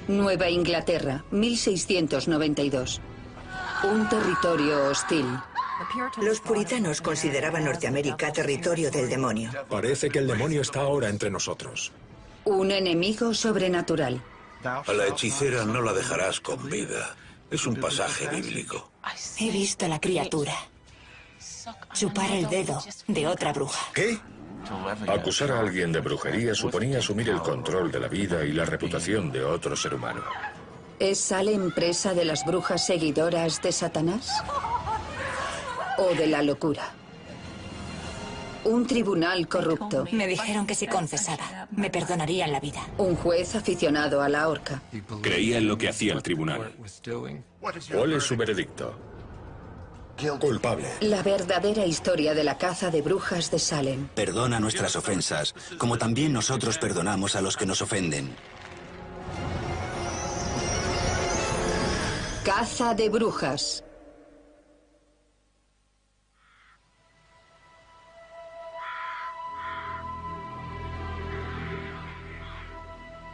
Nueva Inglaterra, 1692. Un territorio hostil. Los puritanos consideraban Norteamérica territorio del demonio. Parece que el demonio está ahora entre nosotros. Un enemigo sobrenatural. A la hechicera no la dejarás con vida. Es un pasaje bíblico. He visto a la criatura chupar el dedo de otra bruja. ¿Qué? Acusar a alguien de brujería suponía asumir el control de la vida y la reputación de otro ser humano. ¿Es Salem presa de las brujas seguidoras de Satanás? ¿O de la locura? Un tribunal corrupto. Me dijeron que si confesaba, me perdonarían la vida. Un juez aficionado a la horca. Creía en lo que hacía el tribunal. ¿Cuál es su veredicto? Culpable. La verdadera historia de la caza de brujas de Salem. Perdona nuestras ofensas, como también nosotros perdonamos a los que nos ofenden. Caza de brujas.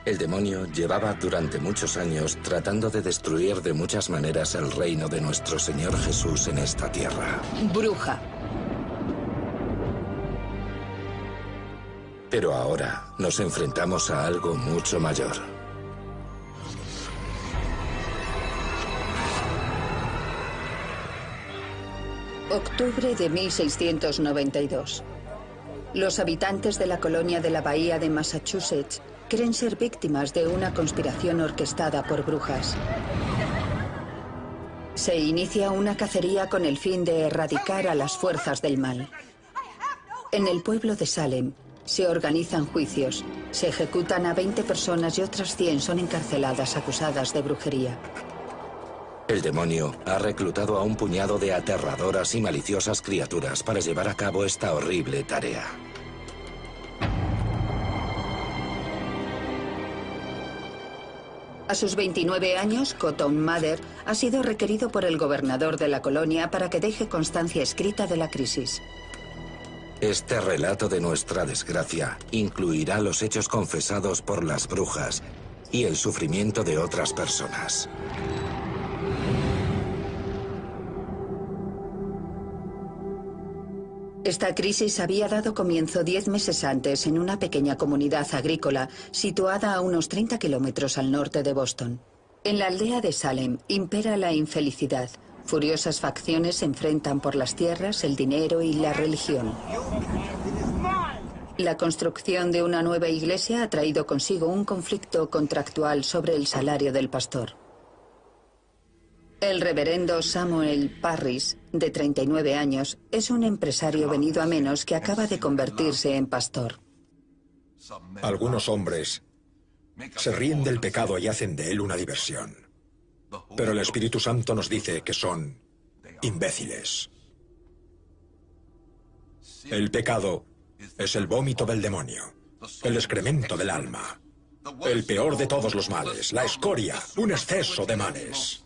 El demonio llevaba durante muchos años tratando de destruir de muchas maneras el reino de nuestro Señor Jesús en esta tierra. Bruja. Pero ahora nos enfrentamos a algo mucho mayor. Octubre de 1692. Los habitantes de la colonia de la Bahía de Massachusetts creen ser víctimas de una conspiración orquestada por brujas. Se inicia una cacería con el fin de erradicar a las fuerzas del mal. En el pueblo de Salem se organizan juicios, se ejecutan a 20 personas y otras 100 son encarceladas acusadas de brujería. El demonio ha reclutado a un puñado de aterradoras y maliciosas criaturas para llevar a cabo esta horrible tarea. A sus 29 años, Cotton Mather ha sido requerido por el gobernador de la colonia para que deje constancia escrita de la crisis. Este relato de nuestra desgracia incluirá los hechos confesados por las brujas y el sufrimiento de otras personas. Esta crisis había dado comienzo 10 meses antes en una pequeña comunidad agrícola situada a unos 30 kilómetros al norte de Boston. En la aldea de Salem impera la infelicidad. Furiosas facciones se enfrentan por las tierras, el dinero y la religión. La construcción de una nueva iglesia ha traído consigo un conflicto contractual sobre el salario del pastor. El reverendo Samuel Parris, de 39 años, es un empresario venido a menos que acaba de convertirse en pastor. Algunos hombres se ríen del pecado y hacen de él una diversión. Pero el Espíritu Santo nos dice que son imbéciles. El pecado es el vómito del demonio, el excremento del alma, el peor de todos los males, la escoria, un exceso de males.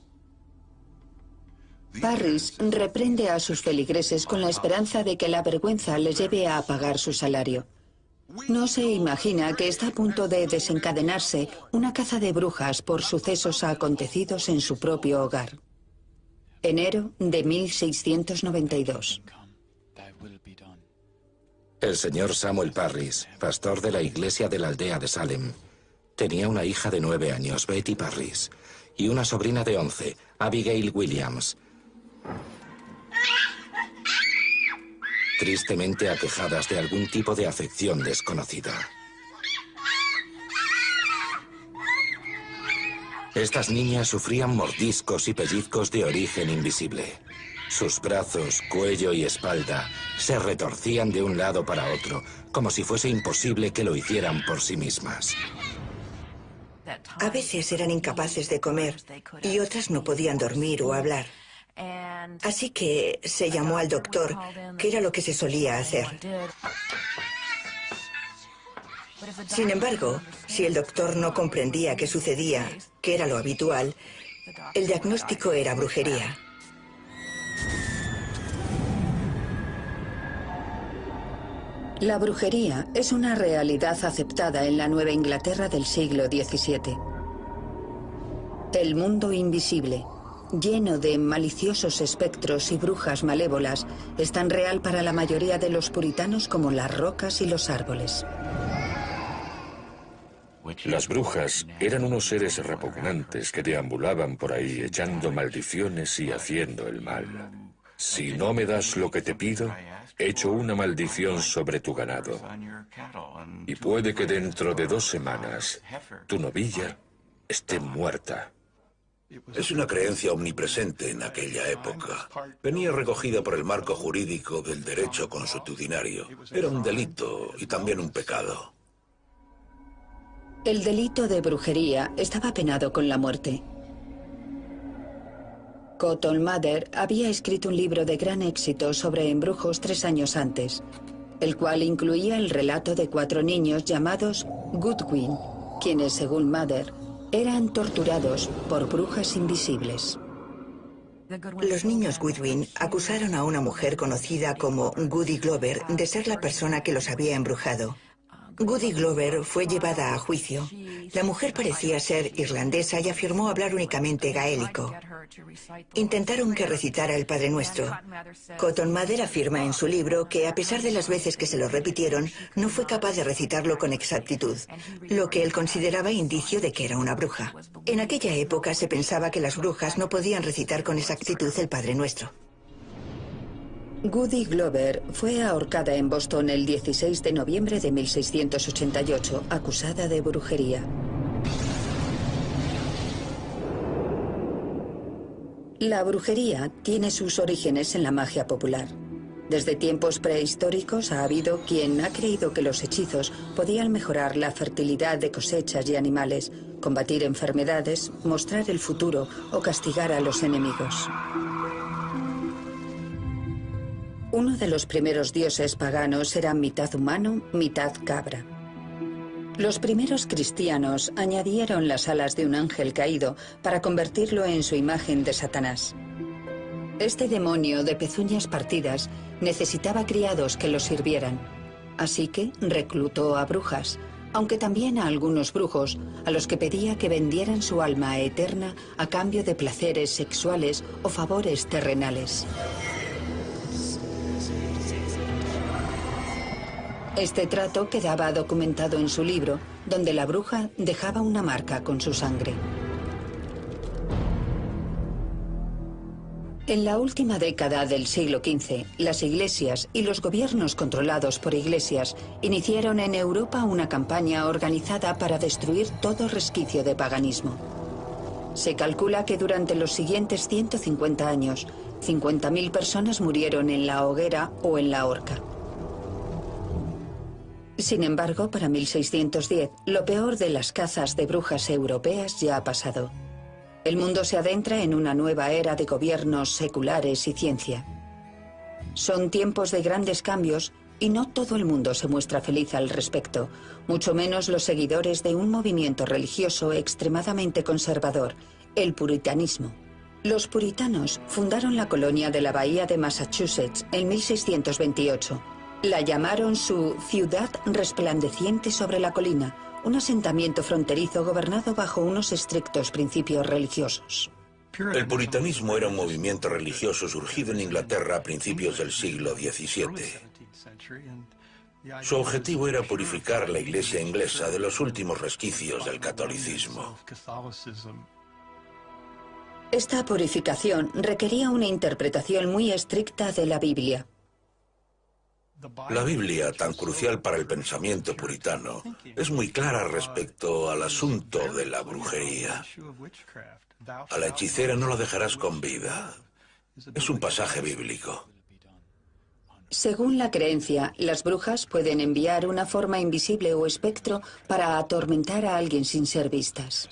Parris reprende a sus feligreses con la esperanza de que la vergüenza les lleve a pagar su salario. No se imagina que está a punto de desencadenarse una caza de brujas por sucesos acontecidos en su propio hogar. Enero de 1692. El señor Samuel Parris, pastor de la iglesia de la aldea de Salem, tenía una hija de 9 años, Betty Parris, y una sobrina de 11, Abigail Williams, tristemente aquejadas de algún tipo de afección desconocida. Estas niñas sufrían mordiscos y pellizcos de origen invisible. Sus brazos, cuello y espalda se retorcían de un lado para otro, como si fuese imposible que lo hicieran por sí mismas. A veces eran incapaces de comer y otras no podían dormir o hablar. Así que se llamó al doctor, que era lo que se solía hacer. Sin embargo, si el doctor no comprendía qué sucedía, que era lo habitual, el diagnóstico era brujería. La brujería es una realidad aceptada en la Nueva Inglaterra del siglo XVII. El mundo invisible, lleno de maliciosos espectros y brujas malévolas, es tan real para la mayoría de los puritanos como las rocas y los árboles. Las brujas eran unos seres repugnantes que deambulaban por ahí echando maldiciones y haciendo el mal. Si no me das lo que te pido, echo una maldición sobre tu ganado. Y puede que dentro de 2 semanas tu novilla esté muerta. Es una creencia omnipresente en aquella época. Venía recogida por el marco jurídico del derecho consuetudinario. Era un delito y también un pecado. El delito de brujería estaba penado con la muerte. Cotton Mather había escrito un libro de gran éxito sobre embrujos 3 años antes, el cual incluía el relato de 4 niños llamados Goodwin, quienes, según Mather, eran torturados por brujas invisibles. Los niños Goodwin acusaron a una mujer conocida como Goody Glover de ser la persona que los había embrujado. Goody Glover fue llevada a juicio. La mujer parecía ser irlandesa y afirmó hablar únicamente gaélico. Intentaron que recitara el Padre Nuestro. Cotton Mather afirma en su libro que, a pesar de las veces que se lo repitieron, no fue capaz de recitarlo con exactitud, lo que él consideraba indicio de que era una bruja. En aquella época se pensaba que las brujas no podían recitar con exactitud el Padre Nuestro. Goody Glover fue ahorcada en Boston el 16 de noviembre de 1688, acusada de brujería. La brujería tiene sus orígenes en la magia popular. Desde tiempos prehistóricos ha habido quien ha creído que los hechizos podían mejorar la fertilidad de cosechas y animales, combatir enfermedades, mostrar el futuro o castigar a los enemigos. Uno de los primeros dioses paganos era mitad humano, mitad cabra. Los primeros cristianos añadieron las alas de un ángel caído para convertirlo en su imagen de Satanás. Este demonio de pezuñas partidas necesitaba criados que lo sirvieran, así que reclutó a brujas, aunque también a algunos brujos, a los que pedía que vendieran su alma eterna a cambio de placeres sexuales o favores terrenales. Este trato quedaba documentado en su libro, donde la bruja dejaba una marca con su sangre. En la última década del siglo XV, las iglesias y los gobiernos controlados por iglesias iniciaron en Europa una campaña organizada para destruir todo resquicio de paganismo. Se calcula que durante los siguientes 150 años, 50.000 personas murieron en la hoguera o en la horca. Sin embargo, para 1610, lo peor de las cazas de brujas europeas ya ha pasado. El mundo se adentra en una nueva era de gobiernos seculares y ciencia. Son tiempos de grandes cambios y no todo el mundo se muestra feliz al respecto, mucho menos los seguidores de un movimiento religioso extremadamente conservador, el puritanismo. Los puritanos fundaron la colonia de la Bahía de Massachusetts en 1628. La llamaron su ciudad resplandeciente sobre la colina, un asentamiento fronterizo gobernado bajo unos estrictos principios religiosos. El puritanismo era un movimiento religioso surgido en Inglaterra a principios del siglo XVII. Su objetivo era purificar la Iglesia inglesa de los últimos resquicios del catolicismo. Esta purificación requería una interpretación muy estricta de la Biblia. La Biblia, tan crucial para el pensamiento puritano, es muy clara respecto al asunto de la brujería. A la hechicera no la dejarás con vida. Es un pasaje bíblico. Según la creencia, las brujas pueden enviar una forma invisible o espectro para atormentar a alguien sin ser vistas.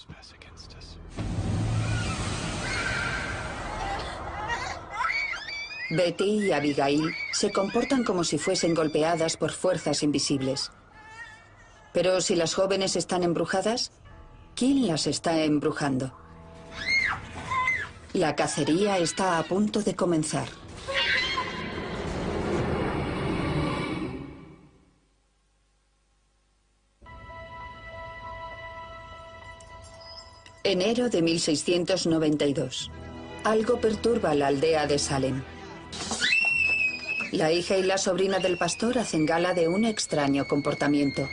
Betty y Abigail se comportan como si fuesen golpeadas por fuerzas invisibles. Pero si las jóvenes están embrujadas, ¿quién las está embrujando? La cacería está a punto de comenzar. Enero de 1692. Algo perturba la aldea de Salem. La hija y la sobrina del pastor hacen gala de un extraño comportamiento.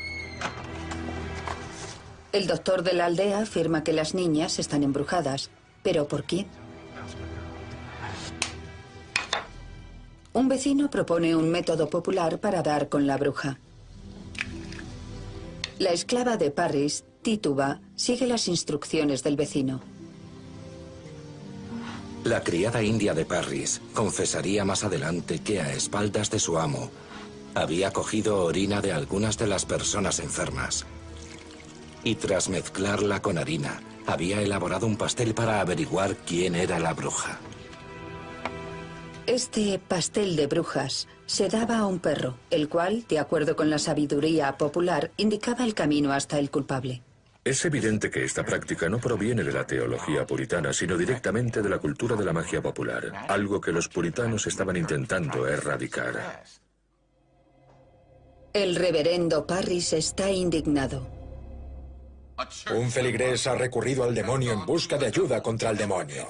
El doctor de la aldea afirma que las niñas están embrujadas. ¿Pero por quién? Un vecino propone un método popular para dar con la bruja. La esclava de Parris, Tituba, sigue las instrucciones del vecino. La criada india de Parris confesaría más adelante que a espaldas de su amo había cogido orina de algunas de las personas enfermas y tras mezclarla con harina había elaborado un pastel para averiguar quién era la bruja. Este pastel de brujas se daba a un perro, el cual, de acuerdo con la sabiduría popular, indicaba el camino hasta el culpable. Es evidente que esta práctica no proviene de la teología puritana, sino directamente de la cultura de la magia popular, algo que los puritanos estaban intentando erradicar. El reverendo Parris está indignado. Un feligrés ha recurrido al demonio en busca de ayuda contra el demonio.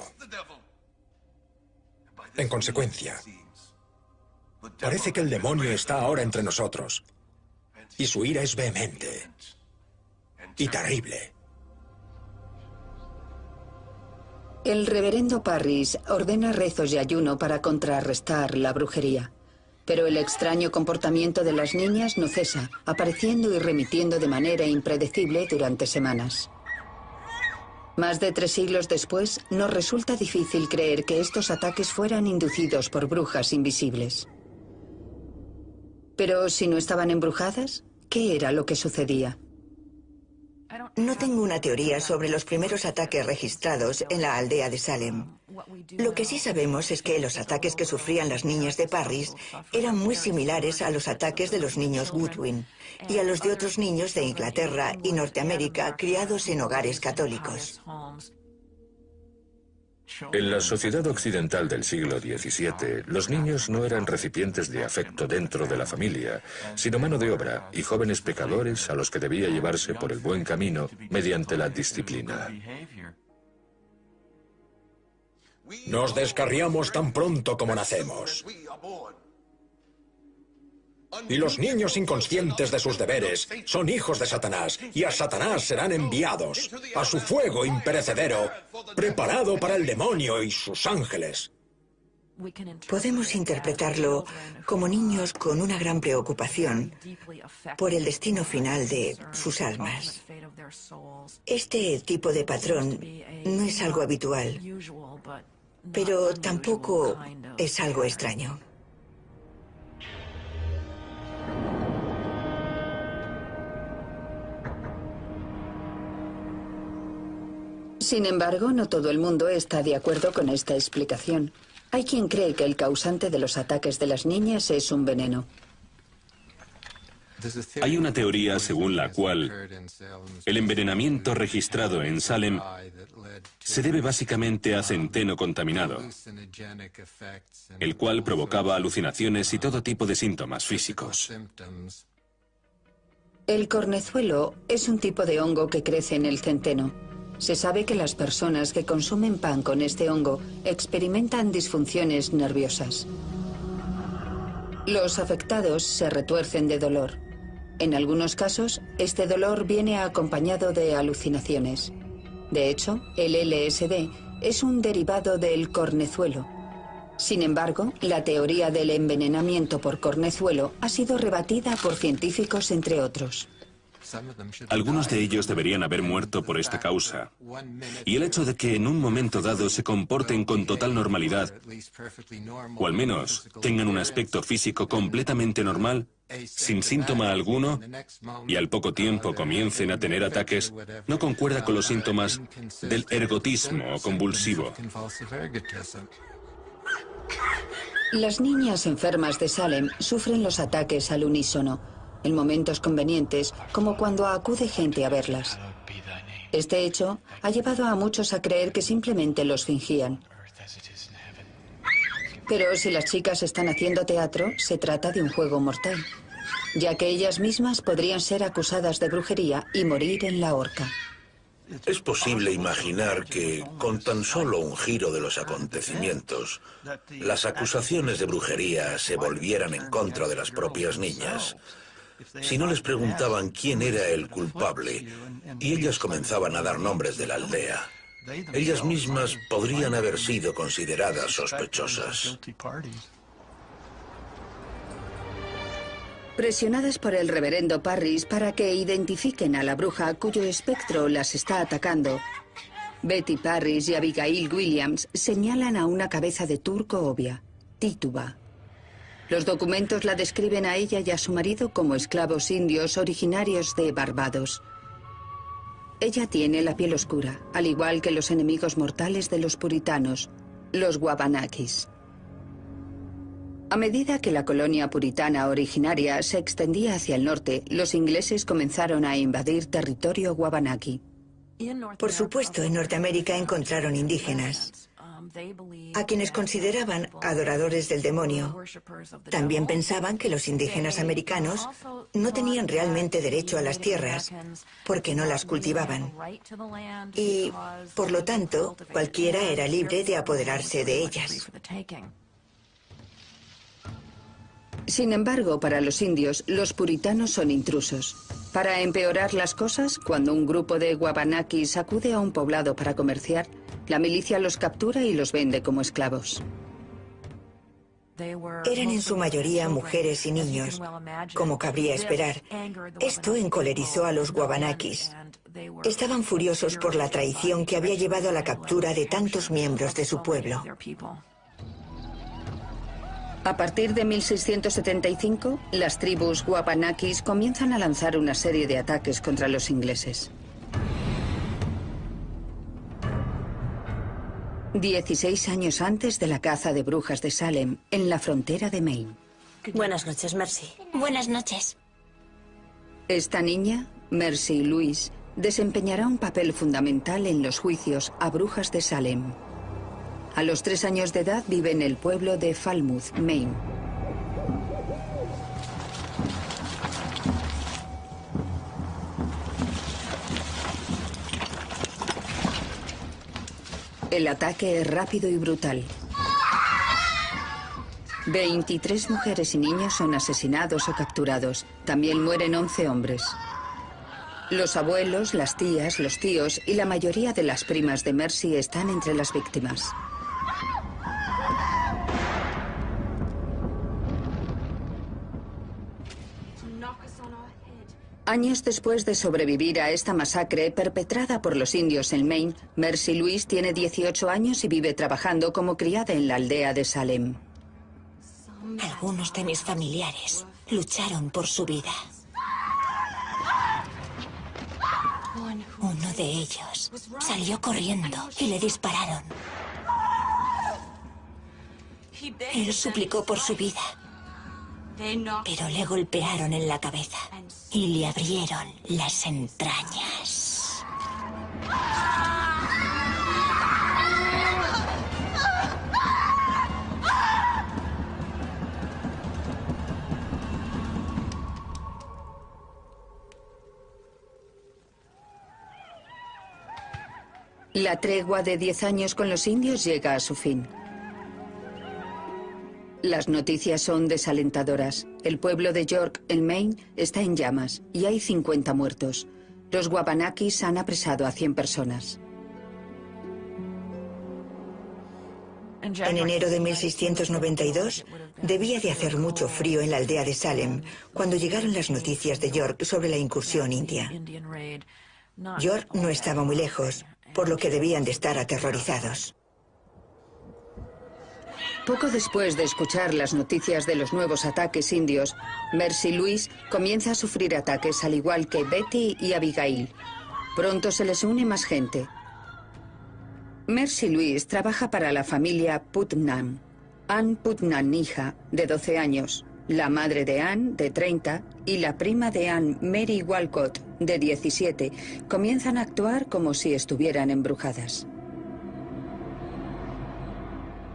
En consecuencia, parece que el demonio está ahora entre nosotros, y su ira es vehemente y terrible. El reverendo Parris ordena rezos y ayuno para contrarrestar la brujería. Pero el extraño comportamiento de las niñas no cesa, apareciendo y remitiendo de manera impredecible durante semanas. Más de 3 siglos después, nos resulta difícil creer que estos ataques fueran inducidos por brujas invisibles. Pero si no estaban embrujadas, ¿qué era lo que sucedía? No tengo una teoría sobre los primeros ataques registrados en la aldea de Salem. Lo que sí sabemos es que los ataques que sufrían las niñas de Parris eran muy similares a los ataques de los niños Goodwin y a los de otros niños de Inglaterra y Norteamérica criados en hogares católicos. En la sociedad occidental del siglo XVII, los niños no eran recipientes de afecto dentro de la familia, sino mano de obra y jóvenes pecadores a los que debía llevarse por el buen camino mediante la disciplina. Nos descarriamos tan pronto como nacemos. Y los niños inconscientes de sus deberes son hijos de Satanás, y a Satanás serán enviados, a su fuego imperecedero, preparado para el demonio y sus ángeles. Podemos interpretarlo como niños con una gran preocupación por el destino final de sus almas. Este tipo de patrón no es algo habitual, pero tampoco es algo extraño. Sin embargo, no todo el mundo está de acuerdo con esta explicación. Hay quien cree que el causante de los ataques de las niñas es un veneno. Hay una teoría según la cual el envenenamiento registrado en Salem se debe básicamente a centeno contaminado, el cual provocaba alucinaciones y todo tipo de síntomas físicos. El cornezuelo es un tipo de hongo que crece en el centeno. Se sabe que las personas que consumen pan con este hongo experimentan disfunciones nerviosas. Los afectados se retuercen de dolor. En algunos casos, este dolor viene acompañado de alucinaciones. De hecho, el LSD es un derivado del cornezuelo. Sin embargo, la teoría del envenenamiento por cornezuelo ha sido rebatida por científicos, entre otros. Algunos de ellos deberían haber muerto por esta causa. Y el hecho de que en un momento dado se comporten con total normalidad, o al menos tengan un aspecto físico completamente normal, sin síntoma alguno, y al poco tiempo comiencen a tener ataques, no concuerda con los síntomas del ergotismo o convulsivo. Las niñas enfermas de Salem sufren los ataques al unísono, en momentos convenientes, como cuando acude gente a verlas. Este hecho ha llevado a muchos a creer que simplemente los fingían. Pero si las chicas están haciendo teatro, se trata de un juego mortal, ya que ellas mismas podrían ser acusadas de brujería y morir en la horca. Es posible imaginar que, con tan solo un giro de los acontecimientos, las acusaciones de brujería se volvieran en contra de las propias niñas. Si no les preguntaban quién era el culpable, y ellas comenzaban a dar nombres de la aldea, ellas mismas podrían haber sido consideradas sospechosas. Presionadas por el reverendo Parris para que identifiquen a la bruja cuyo espectro las está atacando, Betty Parris y Abigail Williams señalan a una cabeza de turco obvia, Tituba. Los documentos la describen a ella y a su marido como esclavos indios originarios de Barbados. Ella tiene la piel oscura, al igual que los enemigos mortales de los puritanos, los Wabanakis. A medida que la colonia puritana originaria se extendía hacia el norte, los ingleses comenzaron a invadir territorio Wabanaki. Por supuesto, en Norteamérica encontraron indígenas, a quienes consideraban adoradores del demonio. También pensaban que los indígenas americanos no tenían realmente derecho a las tierras, porque no las cultivaban. Y, por lo tanto, cualquiera era libre de apoderarse de ellas. Sin embargo, para los indios, los puritanos son intrusos. Para empeorar las cosas, cuando un grupo de Wabanakis acude a un poblado para comerciar, la milicia los captura y los vende como esclavos. Eran en su mayoría mujeres y niños, como cabría esperar. Esto encolerizó a los Wabanakis. Estaban furiosos por la traición que había llevado a la captura de tantos miembros de su pueblo. A partir de 1675, las tribus Wabanakis comienzan a lanzar una serie de ataques contra los ingleses. 16 años antes de la caza de brujas de Salem, en la frontera de Maine. Buenas noches, Mercy. Buenas noches. Esta niña, Mercy Louise, desempeñará un papel fundamental en los juicios a brujas de Salem. A los 3 años de edad vive en el pueblo de Falmouth, Maine. El ataque es rápido y brutal. 23 mujeres y niños son asesinados o capturados. También mueren 11 hombres. Los abuelos, las tías, los tíos y la mayoría de las primas de Mercy están entre las víctimas. Años después de sobrevivir a esta masacre perpetrada por los indios en Maine, Mercy Louise tiene 18 años y vive trabajando como criada en la aldea de Salem. Algunos de mis familiares lucharon por su vida. Uno de ellos salió corriendo y le dispararon. Él suplicó por su vida, pero le golpearon en la cabeza y le abrieron las entrañas. La tregua de 10 años con los indios llega a su fin. Las noticias son desalentadoras. El pueblo de York, en Maine, está en llamas y hay 50 muertos. Los Wabanakis han apresado a 100 personas. En enero de 1692, debía de hacer mucho frío en la aldea de Salem cuando llegaron las noticias de York sobre la incursión india. York no estaba muy lejos, por lo que debían de estar aterrorizados. Poco después de escuchar las noticias de los nuevos ataques indios, Mercy Louise comienza a sufrir ataques al igual que Betty y Abigail. Pronto se les une más gente. Mercy Louise trabaja para la familia Putnam. Ann Putnam, hija, de 12 años, la madre de Ann, de 30, y la prima de Ann, Mary Walcott, de 17, comienzan a actuar como si estuvieran embrujadas.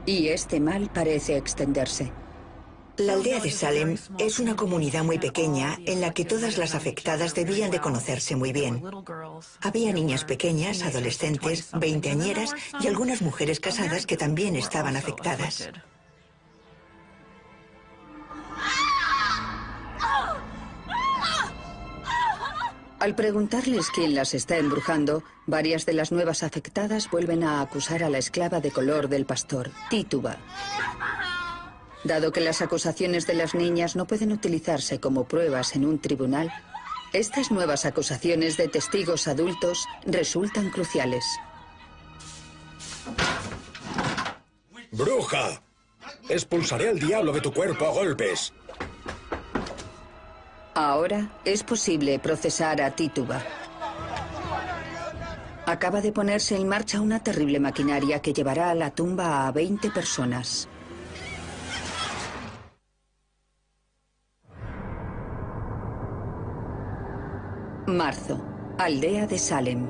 Y este mal parece extenderse. La aldea de Salem es una comunidad muy pequeña en la que todas las afectadas debían de conocerse muy bien. Había niñas pequeñas, adolescentes, veinteañeras y algunas mujeres casadas que también estaban afectadas. Al preguntarles quién las está embrujando, varias de las nuevas afectadas vuelven a acusar a la esclava de color del pastor, Tituba. Dado que las acusaciones de las niñas no pueden utilizarse como pruebas en un tribunal, estas nuevas acusaciones de testigos adultos resultan cruciales. ¡Bruja! Expulsaré al diablo de tu cuerpo a golpes. Ahora es posible procesar a Tituba. Acaba de ponerse en marcha una terrible maquinaria que llevará a la tumba a 20 personas. Marzo, aldea de Salem.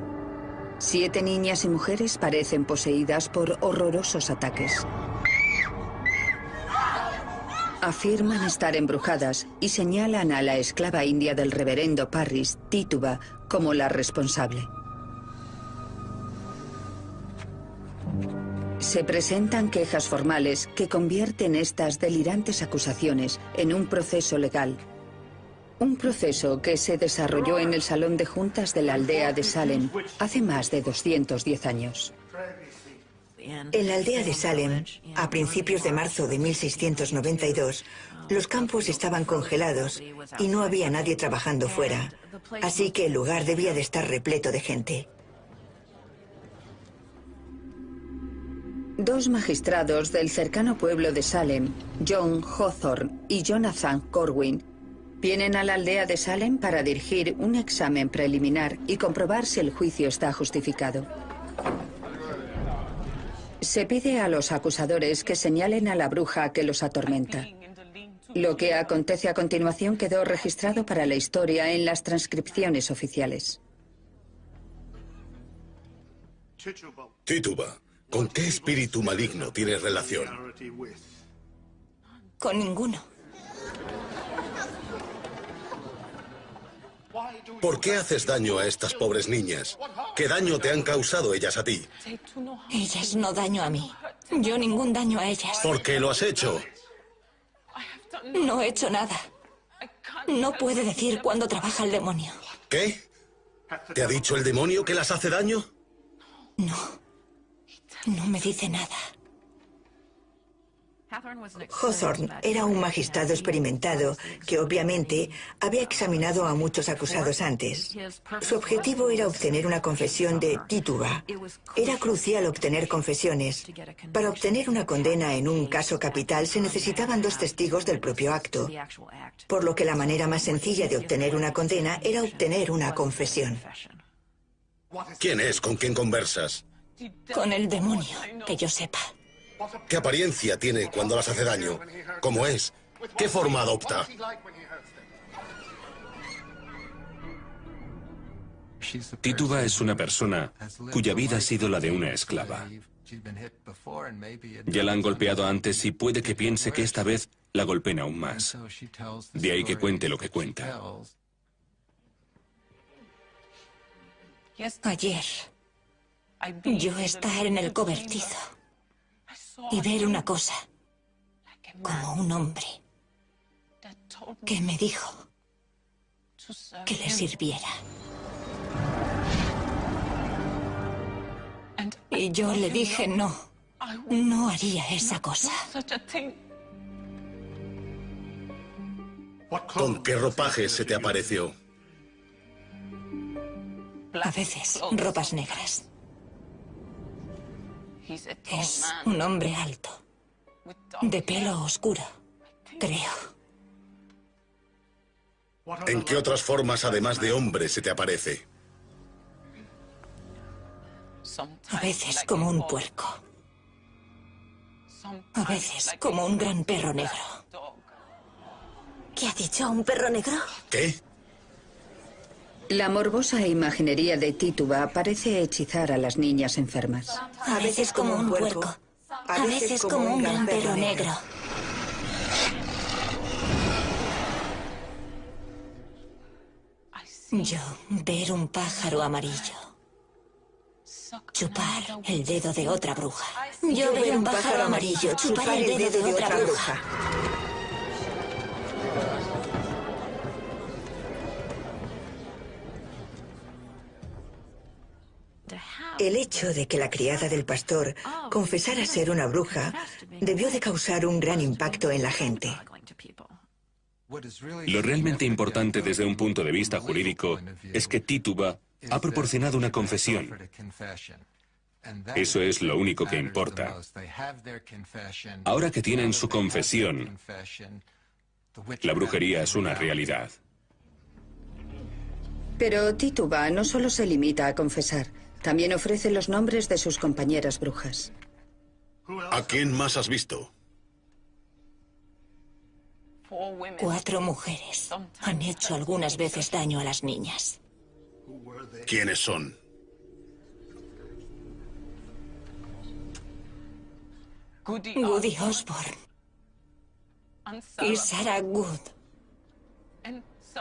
7 niñas y mujeres parecen poseídas por horrorosos ataques. Afirman estar embrujadas y señalan a la esclava india del reverendo Parris, Tituba, como la responsable. Se presentan quejas formales que convierten estas delirantes acusaciones en un proceso legal. Un proceso que se desarrolló en el salón de juntas de la aldea de Salem hace más de 210 años. En la aldea de Salem, a principios de marzo de 1692, los campos estaban congelados y no había nadie trabajando fuera, así que el lugar debía de estar repleto de gente. 2 magistrados del cercano pueblo de Salem, John Hawthorne y Jonathan Corwin, vienen a la aldea de Salem para dirigir un examen preliminar y comprobar si el juicio está justificado. Se pide a los acusadores que señalen a la bruja que los atormenta. Lo que acontece a continuación quedó registrado para la historia en las transcripciones oficiales. Tituba, ¿con qué espíritu maligno tienes relación? Con ninguno. ¿Por qué haces daño a estas pobres niñas? ¿Qué daño te han causado ellas a ti? Ellas no daño a mí. Yo ningún daño a ellas. ¿Por qué lo has hecho? No he hecho nada. No puede decir cuándo trabaja el demonio. ¿Qué? ¿Te ha dicho el demonio que las hace daño? No. No me dice nada. Hawthorne era un magistrado experimentado que obviamente había examinado a muchos acusados antes. Su objetivo era obtener una confesión de Tituba. Era crucial obtener confesiones. Para obtener una condena en un caso capital se necesitaban 2 testigos del propio acto, por lo que la manera más sencilla de obtener una condena era obtener una confesión. ¿Quién es con quien conversas? Con el demonio, que yo sepa. ¿Qué apariencia tiene cuando las hace daño? ¿Cómo es? ¿Qué forma adopta? Tituba es una persona cuya vida ha sido la de una esclava. Ya la han golpeado antes y puede que piense que esta vez la golpeen aún más. De ahí que cuente lo que cuenta. Ayer, yo estar en el cobertizo y ver una cosa, como un hombre, que me dijo que le sirviera. Y yo le dije no, no haría esa cosa. ¿Con qué ropaje se te apareció? A veces, ropas negras. Es un hombre alto, de pelo oscuro, creo. ¿En qué otras formas, además de hombre, se te aparece? A veces como un puerco. A veces como un gran perro negro. ¿Qué ha dicho? ¿Un perro negro? ¿Qué? La morbosa imaginería de Tituba parece hechizar a las niñas enfermas. A veces como un puerco. A veces como un gran perro negro. Yo ver un pájaro amarillo. Chupar el dedo de otra bruja. Yo ver un pájaro amarillo. Chupar el dedo de otra bruja. El hecho de que la criada del pastor confesara ser una bruja debió de causar un gran impacto en la gente. Lo realmente importante desde un punto de vista jurídico es que Tituba ha proporcionado una confesión. Eso es lo único que importa. Ahora que tienen su confesión, la brujería es una realidad. Pero Tituba no solo se limita a confesar, también ofrece los nombres de sus compañeras brujas. ¿A quién más has visto? 4 mujeres han hecho algunas veces daño a las niñas. ¿Quiénes son? Goody Osborne y Sarah Good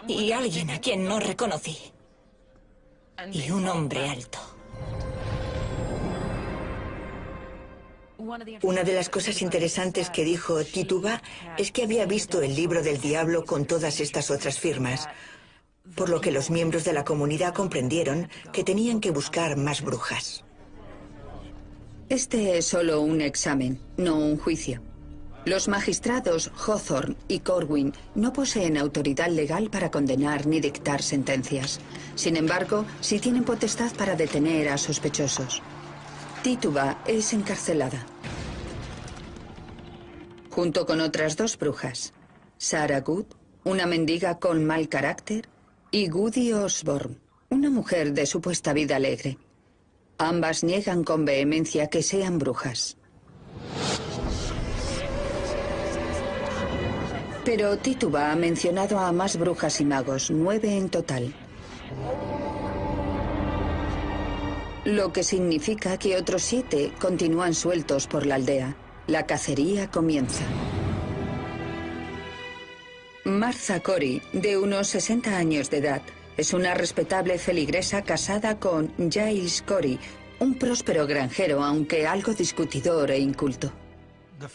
y alguien a quien no reconocí y un hombre alto. Una de las cosas interesantes que dijo Tituba es que había visto el libro del diablo con todas estas otras firmas, por lo que los miembros de la comunidad comprendieron que tenían que buscar más brujas. Este es solo un examen, no un juicio. Los magistrados Hawthorne y Corwin no poseen autoridad legal para condenar ni dictar sentencias. Sin embargo, sí tienen potestad para detener a sospechosos. Tituba es encarcelada, junto con otras 2 brujas, Sarah Good, una mendiga con mal carácter, y Goody Osborne, una mujer de supuesta vida alegre. Ambas niegan con vehemencia que sean brujas. Pero Tituba ha mencionado a más brujas y magos, 9 en total. Lo que significa que otros 7 continúan sueltos por la aldea. La cacería comienza. Martha Corey, de unos 60 años de edad, es una respetable feligresa casada con Giles Corey, un próspero granjero, aunque algo discutidor e inculto.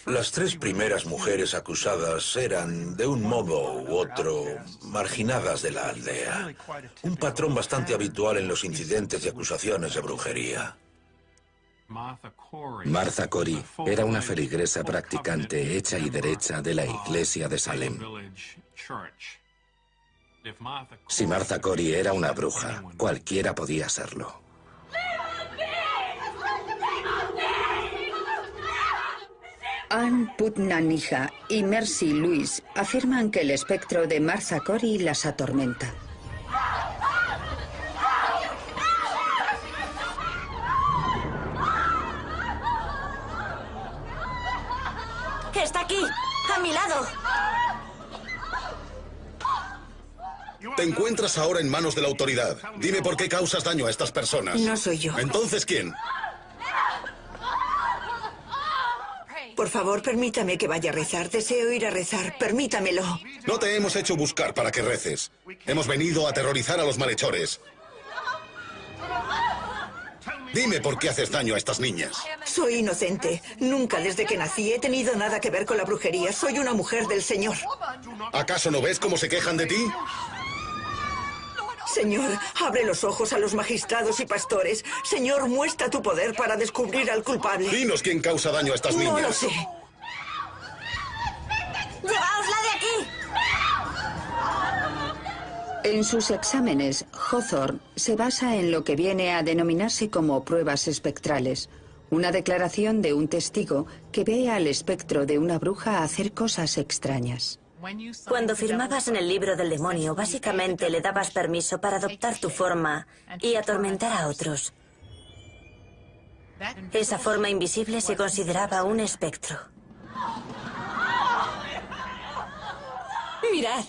Las 3 primeras mujeres acusadas eran, de un modo u otro, marginadas de la aldea. Un patrón bastante habitual en los incidentes y acusaciones de brujería. Martha Corey era una feligresa practicante hecha y derecha de la iglesia de Salem. Si Martha Corey era una bruja, cualquiera podía serlo. Ann Putnam-Hija y Mercy Lewis afirman que el espectro de Martha Corey las atormenta. ¡Está aquí! ¡A mi lado! Te encuentras ahora en manos de la autoridad. Dime por qué causas daño a estas personas. No soy yo. ¿Entonces quién? Por favor, permítame que vaya a rezar. Deseo ir a rezar. Permítamelo. No te hemos hecho buscar para que reces. Hemos venido a aterrorizar a los malhechores. Dime por qué haces daño a estas niñas. Soy inocente. Nunca desde que nací he tenido nada que ver con la brujería. Soy una mujer del Señor. ¿Acaso no ves cómo se quejan de ti? Señor, abre los ojos a los magistrados y pastores. Señor, muestra tu poder para descubrir al culpable. Dinos quién causa daño a estas niñas. No lo sé. ¡Llevaosla de aquí! En sus exámenes, Hawthorne se basa en lo que viene a denominarse como pruebas espectrales, una declaración de un testigo que ve al espectro de una bruja hacer cosas extrañas. Cuando firmabas en el libro del demonio, básicamente le dabas permiso para adoptar tu forma y atormentar a otros. Esa forma invisible se consideraba un espectro. Mirad,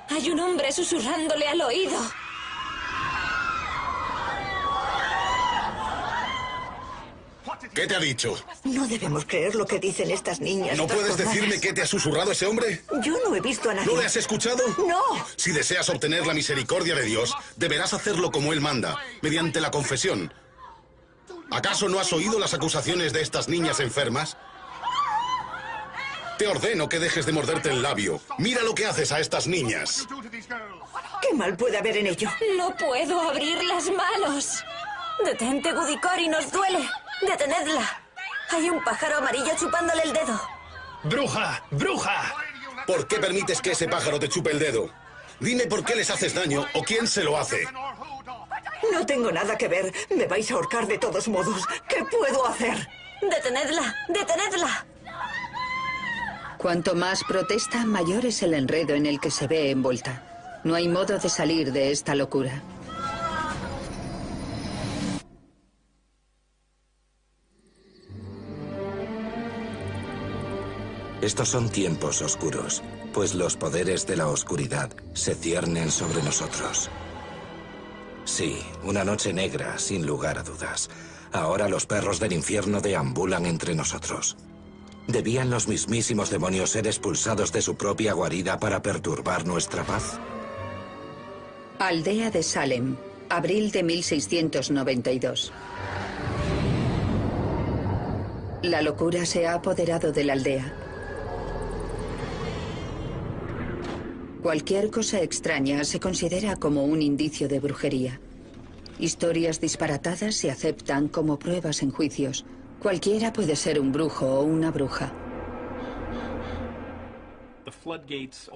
hay un hombre susurrándole al oído. ¿Qué te ha dicho? No debemos creer lo que dicen estas niñas. ¿No puedes trastornadas. decirme qué te ha susurrado ese hombre? Yo no he visto a nadie. ¿No le has escuchado? No. Si deseas obtener la misericordia de Dios, deberás hacerlo como Él manda, mediante la confesión. ¿Acaso no has oído las acusaciones de estas niñas enfermas? Te ordeno que dejes de morderte el labio. Mira lo que haces a estas niñas. ¿Qué mal puede haber en ello? No puedo abrir las manos. Detente, Gudicori, nos duele. Detenedla. Hay un pájaro amarillo chupándole el dedo. ¡Bruja! ¡Bruja! ¿Por qué permites que ese pájaro te chupe el dedo? Dime por qué les haces daño o quién se lo hace. No tengo nada que ver. Me vais a ahorcar de todos modos. ¿Qué puedo hacer? Detenedla. Detenedla. Cuanto más protesta, mayor es el enredo en el que se ve envuelta. No hay modo de salir de esta locura. Estos son tiempos oscuros, pues los poderes de la oscuridad se ciernen sobre nosotros. Sí, una noche negra, sin lugar a dudas. Ahora los perros del infierno deambulan entre nosotros. ¿Debían los mismísimos demonios ser expulsados de su propia guarida para perturbar nuestra paz? Aldea de Salem, abril de 1692. La locura se ha apoderado de la aldea. Cualquier cosa extraña se considera como un indicio de brujería. Historias disparatadas se aceptan como pruebas en juicios. Cualquiera puede ser un brujo o una bruja.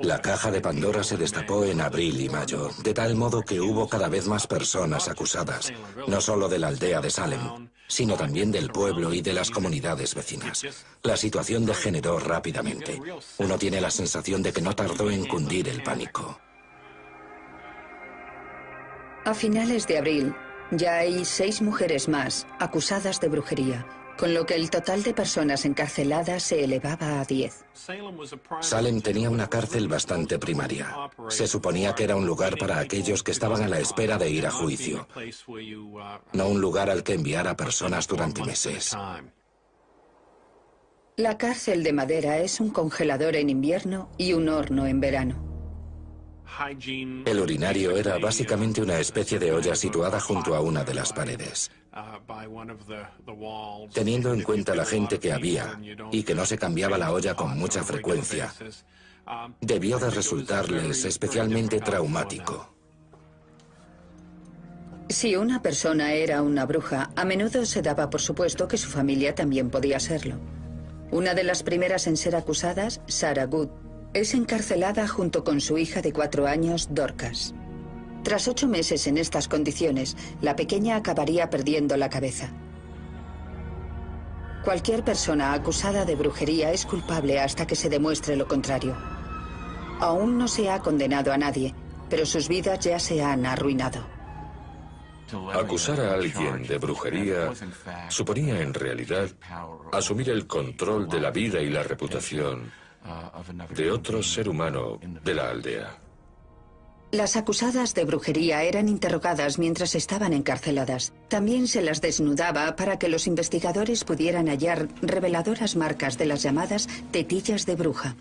La caja de Pandora se destapó en abril y mayo, de tal modo que hubo cada vez más personas acusadas, no solo de la aldea de Salem, sino también del pueblo y de las comunidades vecinas. La situación degeneró rápidamente. Uno tiene la sensación de que no tardó en cundir el pánico. A finales de abril, ya hay 6 mujeres más acusadas de brujería, con lo que el total de personas encarceladas se elevaba a 10. Salem tenía una cárcel bastante primaria. Se suponía que era un lugar para aquellos que estaban a la espera de ir a juicio, no un lugar al que enviar a personas durante meses. La cárcel de madera es un congelador en invierno y un horno en verano. El urinario era básicamente una especie de olla situada junto a una de las paredes. Teniendo en cuenta la gente que había y que no se cambiaba la olla con mucha frecuencia, debió de resultarles especialmente traumático. Si una persona era una bruja, a menudo se daba por supuesto que su familia también podía serlo. Una de las primeras en ser acusadas, Sarah Good, es encarcelada junto con su hija de 4 años, Dorcas. Tras 8 meses en estas condiciones, la pequeña acabaría perdiendo la cabeza. Cualquier persona acusada de brujería es culpable hasta que se demuestre lo contrario. Aún no se ha condenado a nadie, pero sus vidas ya se han arruinado. Acusar a alguien de brujería suponía en realidad asumir el control de la vida y la reputación de otro ser humano de la aldea. Las acusadas de brujería eran interrogadas mientras estaban encarceladas. También se las desnudaba para que los investigadores pudieran hallar reveladoras marcas de las llamadas tetillas de bruja.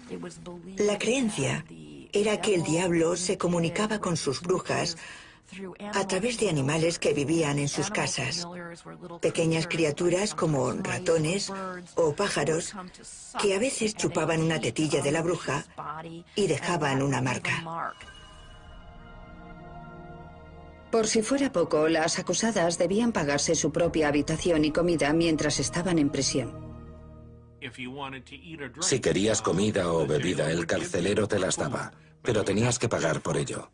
La creencia era que el diablo se comunicaba con sus brujas a través de animales que vivían en sus casas. Pequeñas criaturas como ratones o pájaros que a veces chupaban una tetilla de la bruja y dejaban una marca. Por si fuera poco, las acusadas debían pagarse su propia habitación y comida mientras estaban en prisión. Si querías comida o bebida, el carcelero te las daba, pero tenías que pagar por ello.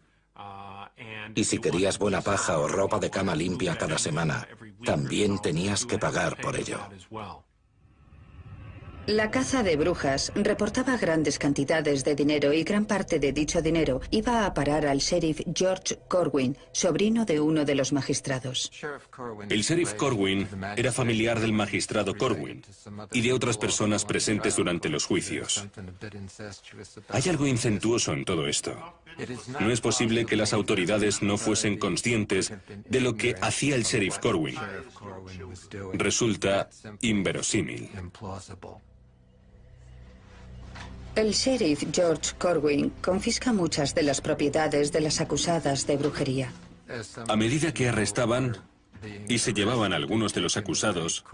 Y si querías buena paja o ropa de cama limpia cada semana, también tenías que pagar por ello. La caza de brujas reportaba grandes cantidades de dinero y gran parte de dicho dinero iba a parar al sheriff George Corwin, sobrino de uno de los magistrados. El sheriff Corwin era familiar del magistrado Corwin y de otras personas presentes durante los juicios. Hay algo incestuoso en todo esto. No es posible que las autoridades no fuesen conscientes de lo que hacía el sheriff Corwin. Resulta inverosímil. El sheriff George Corwin confisca muchas de las propiedades de las acusadas de brujería. A medida que arrestaban y se llevaban a algunos de los acusados,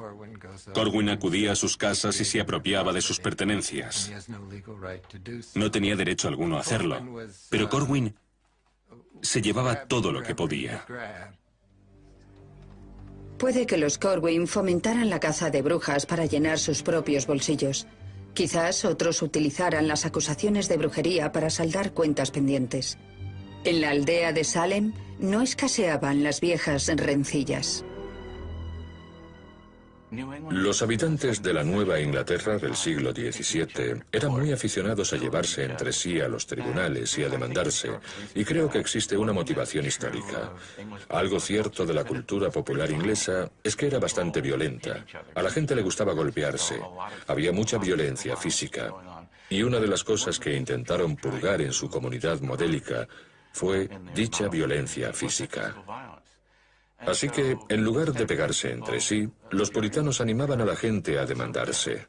Corwin acudía a sus casas y se apropiaba de sus pertenencias. No tenía derecho alguno a hacerlo, pero Corwin se llevaba todo lo que podía. Puede que los Corwin fomentaran la caza de brujas para llenar sus propios bolsillos. Quizás otros utilizaran las acusaciones de brujería para saldar cuentas pendientes. En la aldea de Salem no escaseaban las viejas rencillas. Los habitantes de la Nueva Inglaterra del siglo XVII eran muy aficionados a llevarse entre sí a los tribunales y a demandarse, y creo que existe una motivación histórica. Algo cierto de la cultura popular inglesa es que era bastante violenta. A la gente le gustaba golpearse, había mucha violencia física, y una de las cosas que intentaron purgar en su comunidad modélica fue dicha violencia física. Así que, en lugar de pegarse entre sí, los puritanos animaban a la gente a demandarse.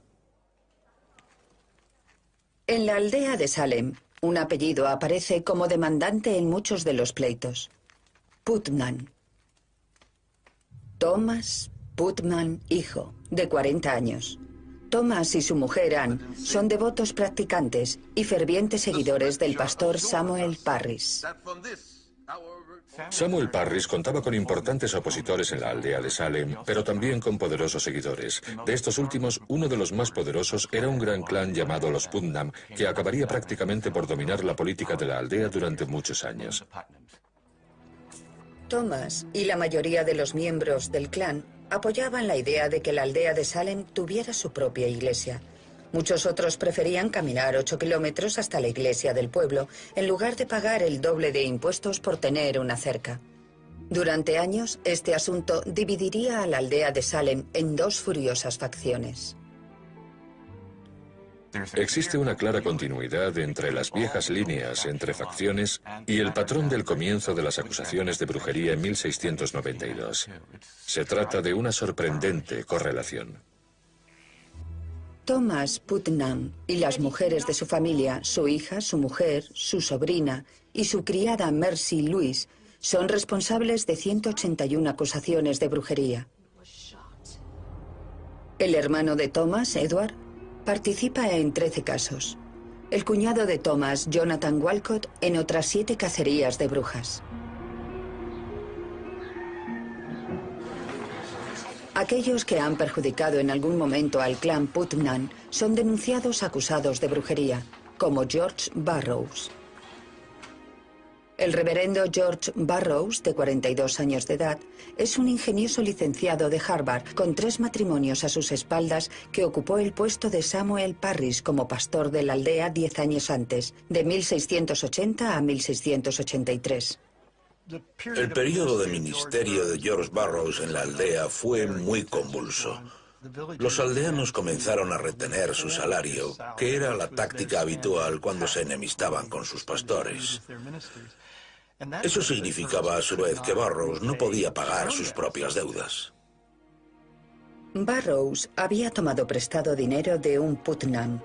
En la aldea de Salem, un apellido aparece como demandante en muchos de los pleitos. Putnam. Thomas Putnam, hijo, de 40 años. Thomas y su mujer Ann son devotos practicantes y fervientes seguidores del pastor Samuel Parris. Samuel Parris contaba con importantes opositores en la aldea de Salem, pero también con poderosos seguidores. De estos últimos, uno de los más poderosos era un gran clan llamado los Putnam, que acabaría prácticamente por dominar la política de la aldea durante muchos años. Thomas y la mayoría de los miembros del clan apoyaban la idea de que la aldea de Salem tuviera su propia iglesia. Muchos otros preferían caminar 8 kilómetros hasta la iglesia del pueblo, en lugar de pagar el doble de impuestos por tener una cerca. Durante años, este asunto dividiría a la aldea de Salem en dos furiosas facciones. Existe una clara continuidad entre las viejas líneas entre facciones y el patrón del comienzo de las acusaciones de brujería en 1692. Se trata de una sorprendente correlación. Thomas Putnam y las mujeres de su familia, su hija, su mujer, su sobrina y su criada Mercy Louise, son responsables de 181 acusaciones de brujería. El hermano de Thomas, Edward, participa en 13 casos. El cuñado de Thomas, Jonathan Walcott, en otras 7 cacerías de brujas. Aquellos que han perjudicado en algún momento al clan Putnam son denunciados acusados de brujería, como George Burroughs. El reverendo George Burroughs, de 42 años de edad, es un ingenioso licenciado de Harvard con 3 matrimonios a sus espaldas que ocupó el puesto de Samuel Parris como pastor de la aldea 10 años antes, de 1680 a 1683. El periodo de ministerio de George Burroughs en la aldea fue muy convulso. Los aldeanos comenzaron a retener su salario, que era la táctica habitual cuando se enemistaban con sus pastores. Eso significaba a su vez que Burroughs no podía pagar sus propias deudas. Burroughs había tomado prestado dinero de un Putnam.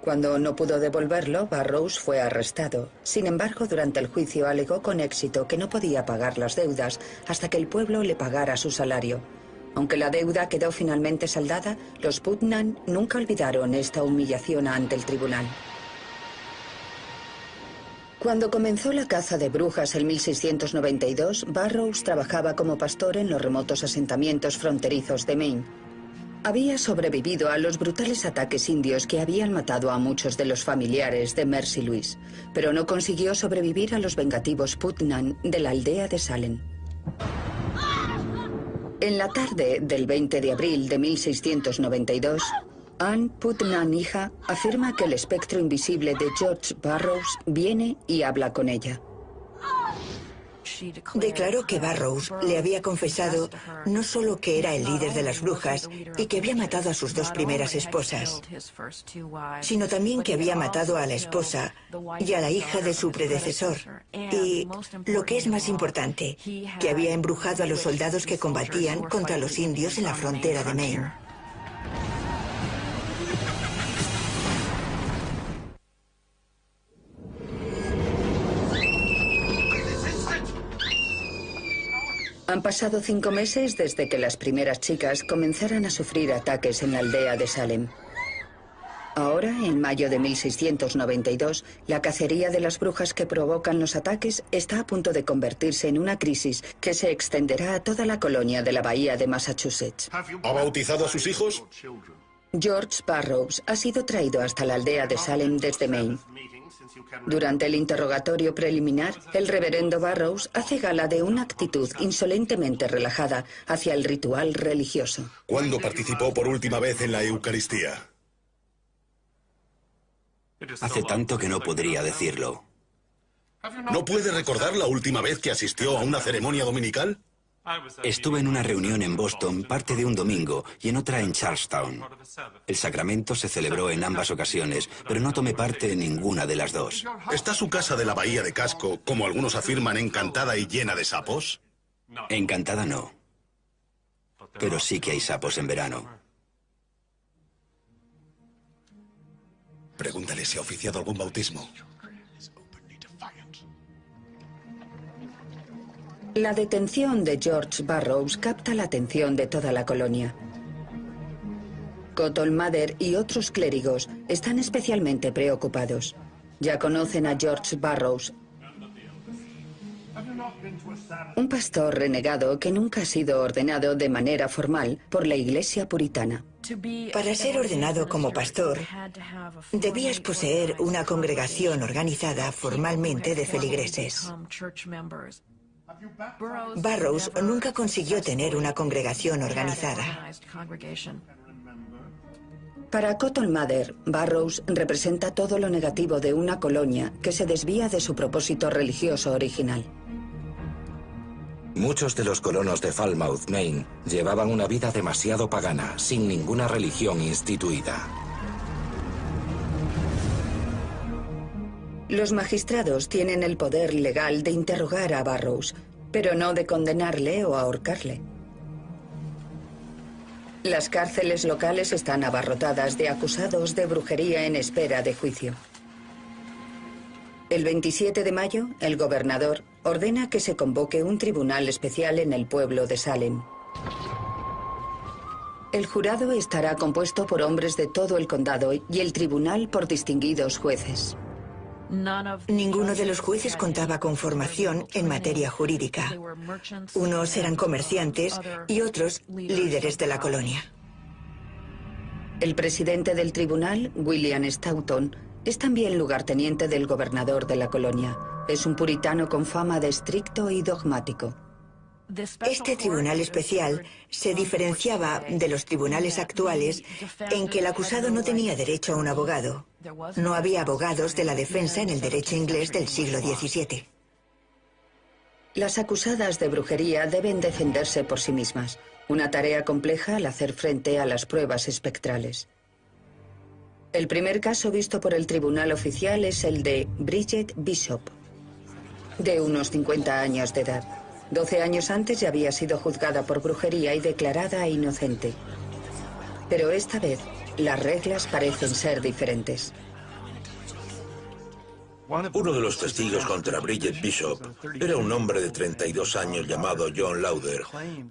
Cuando no pudo devolverlo, Burroughs fue arrestado. Sin embargo, durante el juicio alegó con éxito que no podía pagar las deudas hasta que el pueblo le pagara su salario. Aunque la deuda quedó finalmente saldada, los Putnam nunca olvidaron esta humillación ante el tribunal. Cuando comenzó la caza de brujas en 1692, Burroughs trabajaba como pastor en los remotos asentamientos fronterizos de Maine. Había sobrevivido a los brutales ataques indios que habían matado a muchos de los familiares de Mercy Louise, pero no consiguió sobrevivir a los vengativos Putnam de la aldea de Salem. En la tarde del 20 de abril de 1692, Ann Putnam, hija, afirma que el espectro invisible de George Burroughs viene y habla con ella. Declaró que Burroughs le había confesado no solo que era el líder de las brujas y que había matado a sus 2 primeras esposas, sino también que había matado a la esposa y a la hija de su predecesor. Y, lo que es más importante, que había embrujado a los soldados que combatían contra los indios en la frontera de Maine. Han pasado 5 meses desde que las primeras chicas comenzaran a sufrir ataques en la aldea de Salem. Ahora, en mayo de 1692, la cacería de las brujas que provocan los ataques está a punto de convertirse en una crisis que se extenderá a toda la colonia de la bahía de Massachusetts. ¿Ha bautizado a sus hijos? George Burroughs ha sido traído hasta la aldea de Salem desde Maine. Durante el interrogatorio preliminar, el reverendo Burroughs hace gala de una actitud insolentemente relajada hacia el ritual religioso. ¿Cuándo participó por última vez en la Eucaristía? Hace tanto que no podría decirlo. ¿No puede recordar la última vez que asistió a una ceremonia dominical? Estuve en una reunión en Boston, parte de un domingo, y en otra en Charlestown. El sacramento se celebró en ambas ocasiones, pero no tomé parte en ninguna de las dos. ¿Está su casa de la bahía de Casco, como algunos afirman, encantada y llena de sapos? Encantada no. Pero sí que hay sapos en verano. Pregúntale si ha oficiado algún bautismo. La detención de George Burroughs capta la atención de toda la colonia. Cotton Mather y otros clérigos están especialmente preocupados. Ya conocen a George Burroughs, un pastor renegado que nunca ha sido ordenado de manera formal por la Iglesia puritana. Para ser ordenado como pastor, debías poseer una congregación organizada formalmente de feligreses. Burroughs nunca consiguió tener una congregación organizada. Para Cotton Mather, Burroughs representa todo lo negativo de una colonia que se desvía de su propósito religioso original. Muchos de los colonos de Falmouth, Maine, llevaban una vida demasiado pagana, sin ninguna religión instituida. Los magistrados tienen el poder legal de interrogar a Burroughs, pero no de condenarle o ahorcarle. Las cárceles locales están abarrotadas de acusados de brujería en espera de juicio. El 27 de mayo, el gobernador ordena que se convoque un tribunal especial en el pueblo de Salem. El jurado estará compuesto por hombres de todo el condado y el tribunal por distinguidos jueces. Ninguno de los jueces contaba con formación en materia jurídica. Unos eran comerciantes y otros líderes de la colonia. El presidente del tribunal, William Stoughton, es también lugarteniente del gobernador de la colonia. Es un puritano con fama de estricto y dogmático. Este tribunal especial se diferenciaba de los tribunales actuales en que el acusado no tenía derecho a un abogado. No había abogados de la defensa en el derecho inglés del siglo XVII. Las acusadas de brujería deben defenderse por sí mismas, una tarea compleja al hacer frente a las pruebas espectrales. El primer caso visto por el tribunal oficial es el de Bridget Bishop, de unos 50 años de edad. 12 años antes ya había sido juzgada por brujería y declarada inocente. Pero esta vez, las reglas parecen ser diferentes. Uno de los testigos contra Bridget Bishop era un hombre de 32 años llamado John Lauder,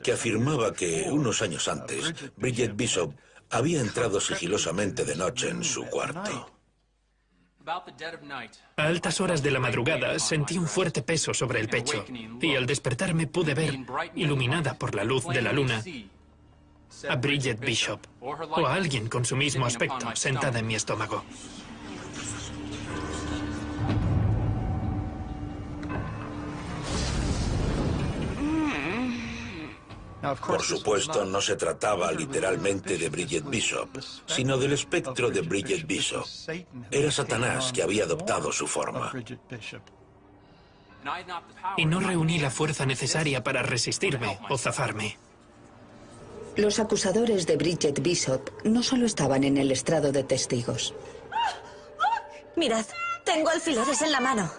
que afirmaba que unos años antes, Bridget Bishop había entrado sigilosamente de noche en su cuarto. A altas horas de la madrugada sentí un fuerte peso sobre el pecho y al despertarme pude ver, iluminada por la luz de la luna, a Bridget Bishop o a alguien con su mismo aspecto sentada en mi estómago. Por supuesto, no se trataba literalmente de Bridget Bishop, sino del espectro de Bridget Bishop. Era Satanás que había adoptado su forma. Y no reuní la fuerza necesaria para resistirme o zafarme. Los acusadores de Bridget Bishop no solo estaban en el estrado de testigos. Mirad, tengo alfileres en la mano.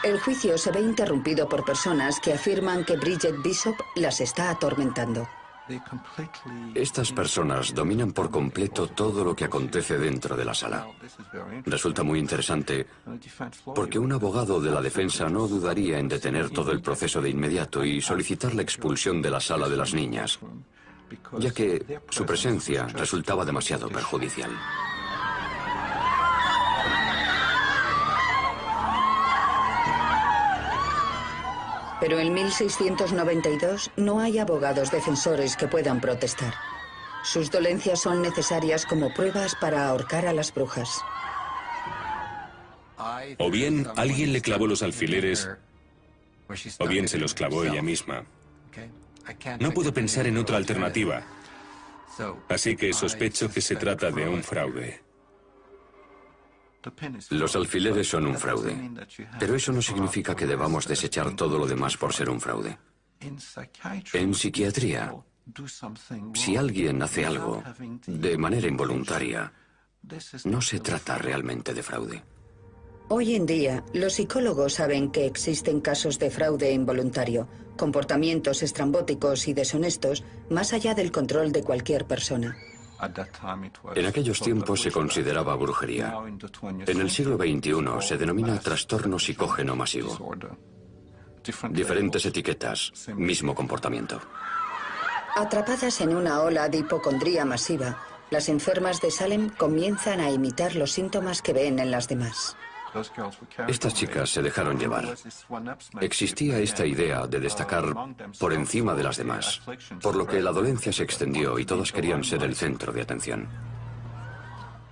El juicio se ve interrumpido por personas que afirman que Bridget Bishop las está atormentando. Estas personas dominan por completo todo lo que acontece dentro de la sala. Resulta muy interesante porque un abogado de la defensa no dudaría en detener todo el proceso de inmediato y solicitar la expulsión de la sala de las niñas, ya que su presencia resultaba demasiado perjudicial. Pero en 1692 no hay abogados defensores que puedan protestar. Sus dolencias son necesarias como pruebas para ahorcar a las brujas. O bien alguien le clavó los alfileres, o bien se los clavó ella misma. No puedo pensar en otra alternativa, así que sospecho que se trata de un fraude. Los alfileres son un fraude, pero eso no significa que debamos desechar todo lo demás por ser un fraude. En psiquiatría, si alguien hace algo de manera involuntaria, no se trata realmente de fraude. Hoy en día, los psicólogos saben que existen casos de fraude involuntario, comportamientos estrambóticos y deshonestos más allá del control de cualquier persona. En aquellos tiempos se consideraba brujería. En el siglo XXI se denomina trastorno psicógeno masivo. Diferentes etiquetas, mismo comportamiento. Atrapadas en una ola de hipocondría masiva, las enfermas de Salem comienzan a imitar los síntomas que ven en las demás. Estas chicas se dejaron llevar. Existía esta idea de destacar por encima de las demás, por lo que la dolencia se extendió y todos querían ser el centro de atención.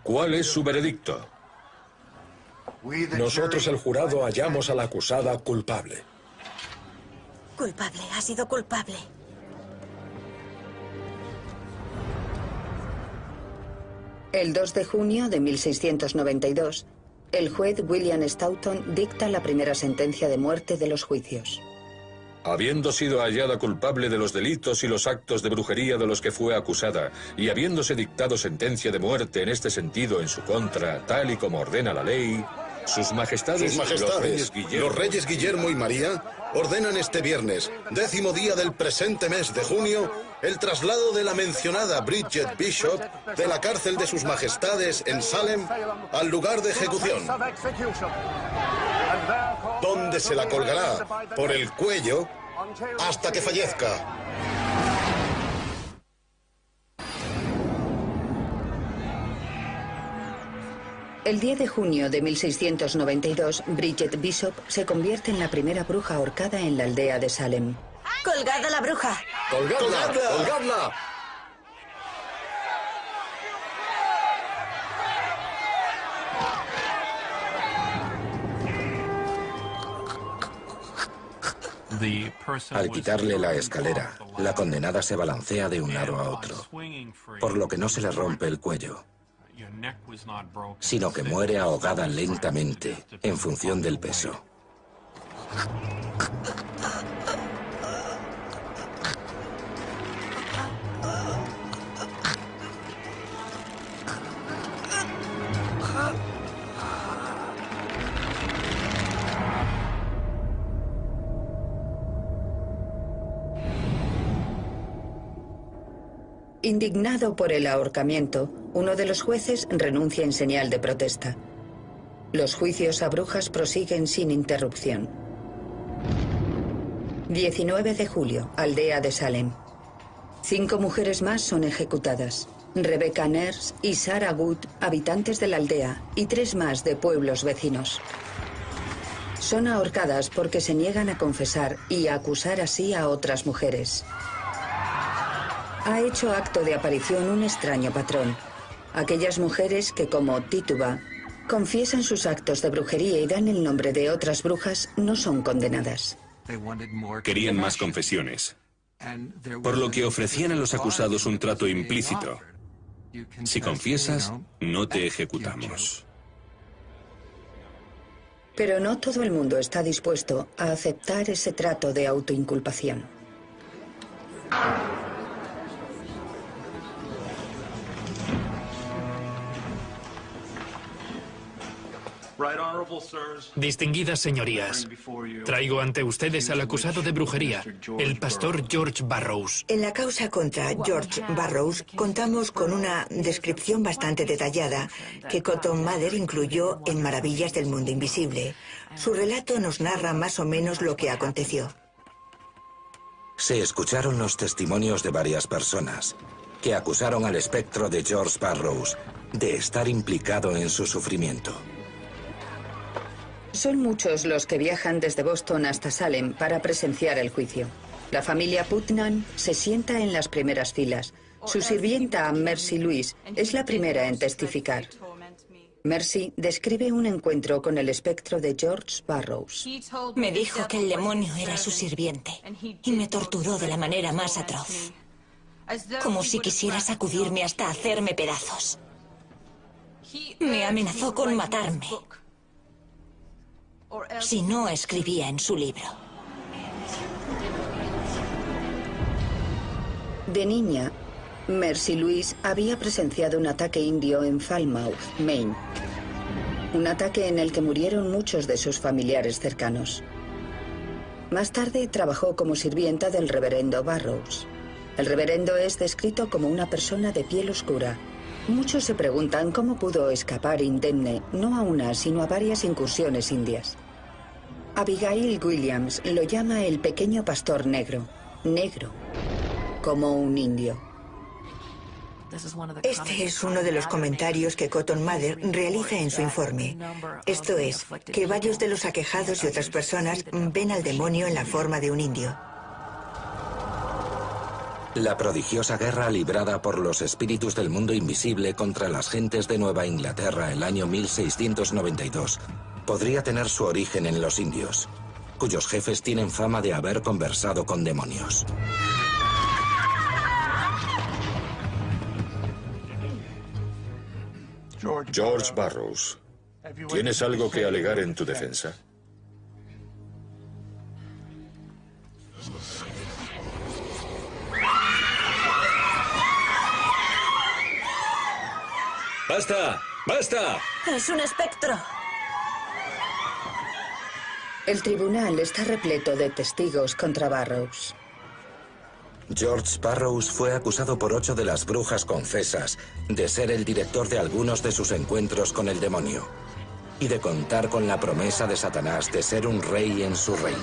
¿Cuál es su veredicto? Nosotros, el jurado, hallamos a la acusada culpable. Culpable, ha sido culpable. El 2 de junio de 1692, el juez William Stoughton dicta la primera sentencia de muerte de los juicios. Habiendo sido hallada culpable de los delitos y los actos de brujería de los que fue acusada, y habiéndose dictado sentencia de muerte en este sentido en su contra, tal y como ordena la ley, Sus Majestades, los Reyes Guillermo y María, ordenan este viernes, 10º día del presente mes de junio, el traslado de la mencionada Bridget Bishop de la cárcel de Sus Majestades en Salem al lugar de ejecución, donde se la colgará por el cuello hasta que fallezca. El 10 de junio de 1692, Bridget Bishop se convierte en la primera bruja ahorcada en la aldea de Salem. ¡Colgad a la bruja! ¡Colgadla! ¡Colgadla! Al quitarle la escalera, la condenada se balancea de un lado a otro, por lo que no se le rompe el cuello, sino que muere ahogada lentamente en función del peso. Indignado por el ahorcamiento, uno de los jueces renuncia en señal de protesta. Los juicios a brujas prosiguen sin interrupción. 19 de julio, aldea de Salem. 5 mujeres más son ejecutadas. Rebecca Nurse y Sarah Good, habitantes de la aldea, y 3 más de pueblos vecinos. Son ahorcadas porque se niegan a confesar y a acusar así a otras mujeres. Ha hecho acto de aparición un extraño patrón. Aquellas mujeres que, como Tituba, confiesan sus actos de brujería y dan el nombre de otras brujas, no son condenadas. Querían más confesiones. por lo que ofrecían a los acusados un trato implícito. Si confiesas, no te ejecutamos. Pero no todo el mundo está dispuesto a aceptar ese trato de autoinculpación. Distinguidas señorías, traigo ante ustedes al acusado de brujería, el pastor George Burroughs. En la causa contra George Burroughs contamos con una descripción bastante detallada que Cotton Mather incluyó en Maravillas del Mundo Invisible. Su relato nos narra más o menos lo que aconteció. Se escucharon los testimonios de varias personas que acusaron al espectro de George Burroughs de estar implicado en su sufrimiento. Son muchos los que viajan desde Boston hasta Salem para presenciar el juicio. La familia Putnam se sienta en las primeras filas. Su sirvienta, Mercy Louise, es la primera en testificar. Mercy describe un encuentro con el espectro de George Burroughs. Me dijo que el demonio era su sirviente y me torturó de la manera más atroz, como si quisiera sacudirme hasta hacerme pedazos. Me amenazó con matarme si no escribía en su libro. De niña, Mercy Louise había presenciado un ataque indio en Falmouth, Maine. Un ataque en el que murieron muchos de sus familiares cercanos. Más tarde trabajó como sirvienta del reverendo Burroughs. El reverendo es descrito como una persona de piel oscura. Muchos se preguntan cómo pudo escapar indemne, no a una, sino a varias incursiones indias. Abigail Williams lo llama el pequeño pastor negro, como un indio. Este es uno de los comentarios que Cotton Mather realiza en su informe. Esto es, que varios de los aquejados y otras personas ven al demonio en la forma de un indio. La prodigiosa guerra librada por los espíritus del mundo invisible contra las gentes de Nueva Inglaterra el año 1692 podría tener su origen en los indios, cuyos jefes tienen fama de haber conversado con demonios. George Burroughs, ¿tienes algo que alegar en tu defensa? ¡Basta! ¡Basta! Es un espectro. El tribunal está repleto de testigos contra Burroughs. George Burroughs fue acusado por 8 de las brujas confesas de ser el director de algunos de sus encuentros con el demonio y de contar con la promesa de Satanás de ser un rey en su reino.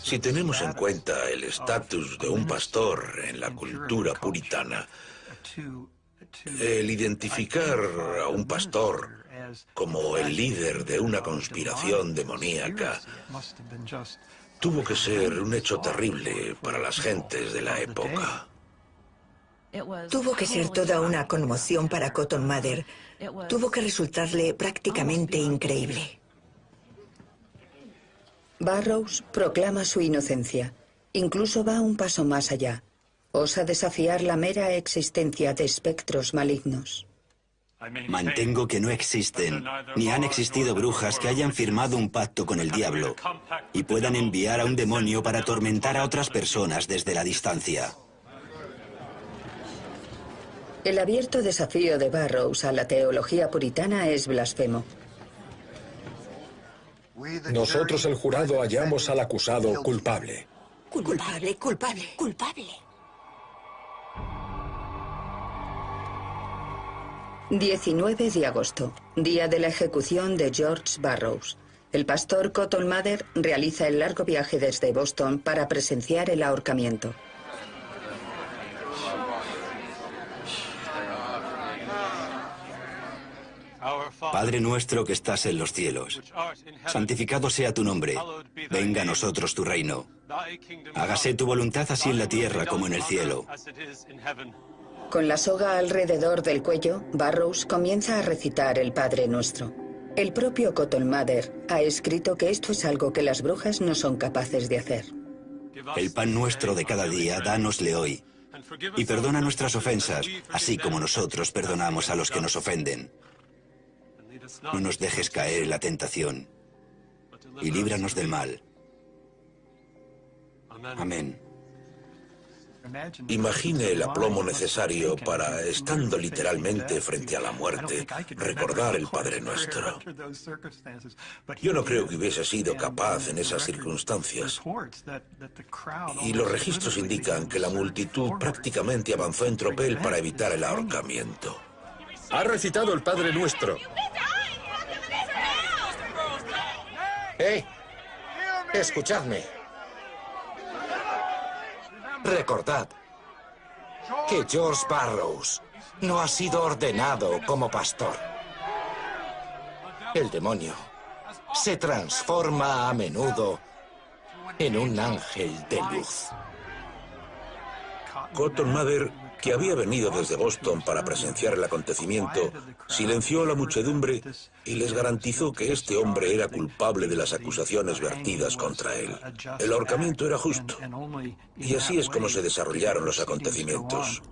Si tenemos en cuenta el estatus de un pastor en la cultura puritana, el identificar a un pastor como el líder de una conspiración demoníaca tuvo que ser un hecho terrible para las gentes de la época. Tuvo que ser toda una conmoción para Cotton Mather. Tuvo que resultarle prácticamente increíble. Burroughs proclama su inocencia. Incluso va un paso más allá. Osa desafiar la mera existencia de espectros malignos. Mantengo que no existen, ni han existido brujas que hayan firmado un pacto con el diablo y puedan enviar a un demonio para atormentar a otras personas desde la distancia. El abierto desafío de Burroughs a la teología puritana es blasfemo. Nosotros, el jurado, hallamos al acusado culpable. Culpable, culpable, culpable. 19 de agosto, día de la ejecución de George Burroughs. El pastor Cotton Mather realiza el largo viaje desde Boston para presenciar el ahorcamiento. Padre nuestro que estás en los cielos, santificado sea tu nombre, venga a nosotros tu reino. Hágase tu voluntad así en la tierra como en el cielo. Con la soga alrededor del cuello, Burroughs comienza a recitar el Padre Nuestro. El propio Cotton Mather ha escrito que esto es algo que las brujas no son capaces de hacer. El pan nuestro de cada día, dánosle hoy. Y perdona nuestras ofensas, así como nosotros perdonamos a los que nos ofenden. No nos dejes caer en la tentación, y líbranos del mal. Amén. Imagine el aplomo necesario para, estando literalmente frente a la muerte, recordar el Padre Nuestro. Yo no creo que hubiese sido capaz en esas circunstancias. Y los registros indican que la multitud prácticamente avanzó en tropel para evitar el ahorcamiento. Ha recitado el Padre Nuestro. Escuchadme. Recordad que George Burroughs no ha sido ordenado como pastor. El demonio se transforma a menudo en un ángel de luz. Cotton Mather, que había venido desde Boston para presenciar el acontecimiento, silenció a la muchedumbre y les garantizó que este hombre era culpable de las acusaciones vertidas contra él. El ahorcamiento era justo, y así es como se desarrollaron los acontecimientos.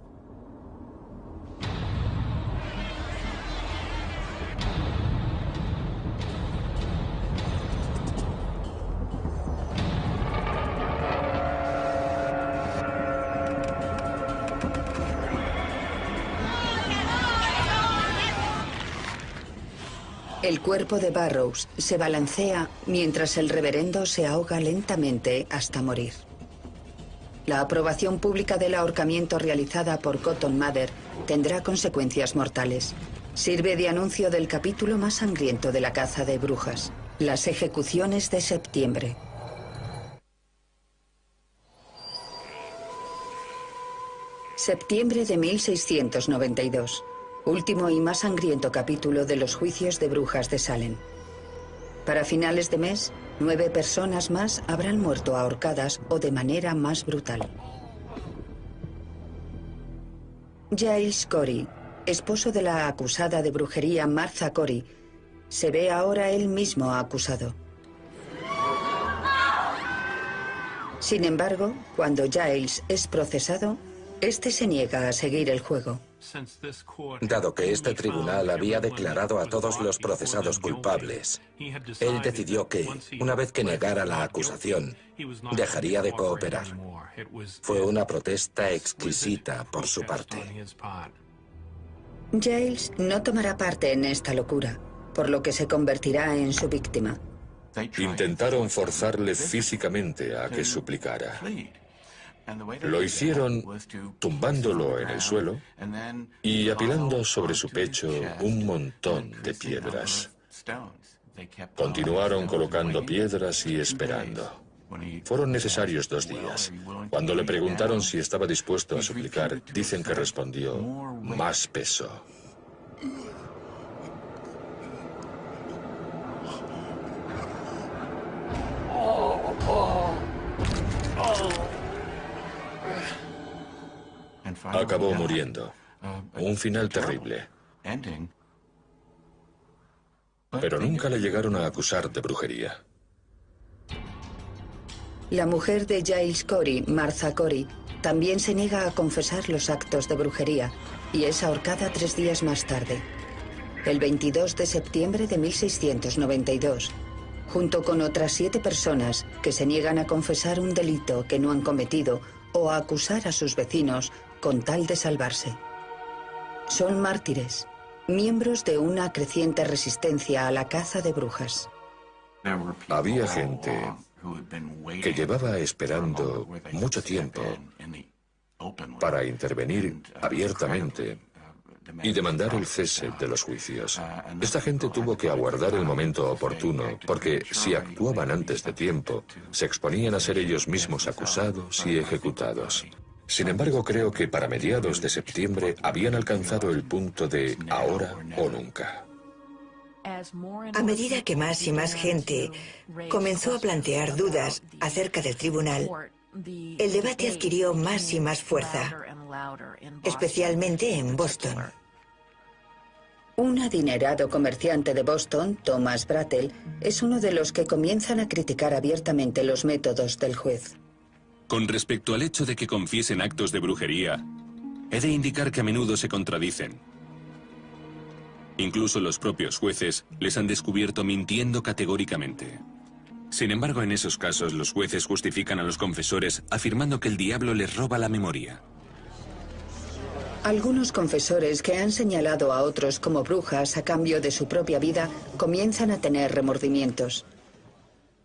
El cuerpo de Burroughs se balancea mientras el reverendo se ahoga lentamente hasta morir. La aprobación pública del ahorcamiento realizada por Cotton Mather tendrá consecuencias mortales. Sirve de anuncio del capítulo más sangriento de la caza de brujas, las ejecuciones de septiembre. Septiembre de 1692. Último y más sangriento capítulo de los juicios de brujas de Salem. Para finales de mes, 9 personas más habrán muerto ahorcadas o de manera más brutal. Giles Corey, esposo de la acusada de brujería Martha Corey, se ve ahora él mismo acusado. Sin embargo, cuando Giles es procesado, este se niega a seguir el juego. Dado que este tribunal había declarado a todos los procesados culpables, él decidió que, una vez que negara la acusación, dejaría de cooperar. Fue una protesta exquisita por su parte. Giles no tomará parte en esta locura, por lo que se convertirá en su víctima. Intentaron forzarle físicamente a que suplicara. Lo hicieron tumbándolo en el suelo y apilando sobre su pecho un montón de piedras. Continuaron colocando piedras y esperando. Fueron necesarios 2 días. Cuando le preguntaron si estaba dispuesto a suplicar, dicen que respondió, más peso. Acabó muriendo. Un final terrible. Pero nunca le llegaron a acusar de brujería. La mujer de Giles Corey, Martha Corey, también se niega a confesar los actos de brujería y es ahorcada 3 días más tarde, el 22 de septiembre de 1692, junto con otras 7 personas que se niegan a confesar un delito que no han cometido o a acusar a sus vecinos con tal de salvarse. Son mártires, miembros de una creciente resistencia a la caza de brujas. Había gente que llevaba esperando mucho tiempo para intervenir abiertamente y demandar el cese de los juicios. Esta gente tuvo que aguardar el momento oportuno, porque si actuaban antes de tiempo, se exponían a ser ellos mismos acusados y ejecutados. Sin embargo, creo que para mediados de septiembre habían alcanzado el punto de ahora o nunca. A medida que más y más gente comenzó a plantear dudas acerca del tribunal, el debate adquirió más y más fuerza, especialmente en Boston. Un adinerado comerciante de Boston, Thomas Brattle, es uno de los que comienzan a criticar abiertamente los métodos del juez. Con respecto al hecho de que confiesen actos de brujería, he de indicar que a menudo se contradicen. Incluso los propios jueces les han descubierto mintiendo categóricamente. Sin embargo, en esos casos, los jueces justifican a los confesores afirmando que el diablo les roba la memoria. Algunos confesores que han señalado a otros como brujas a cambio de su propia vida comienzan a tener remordimientos.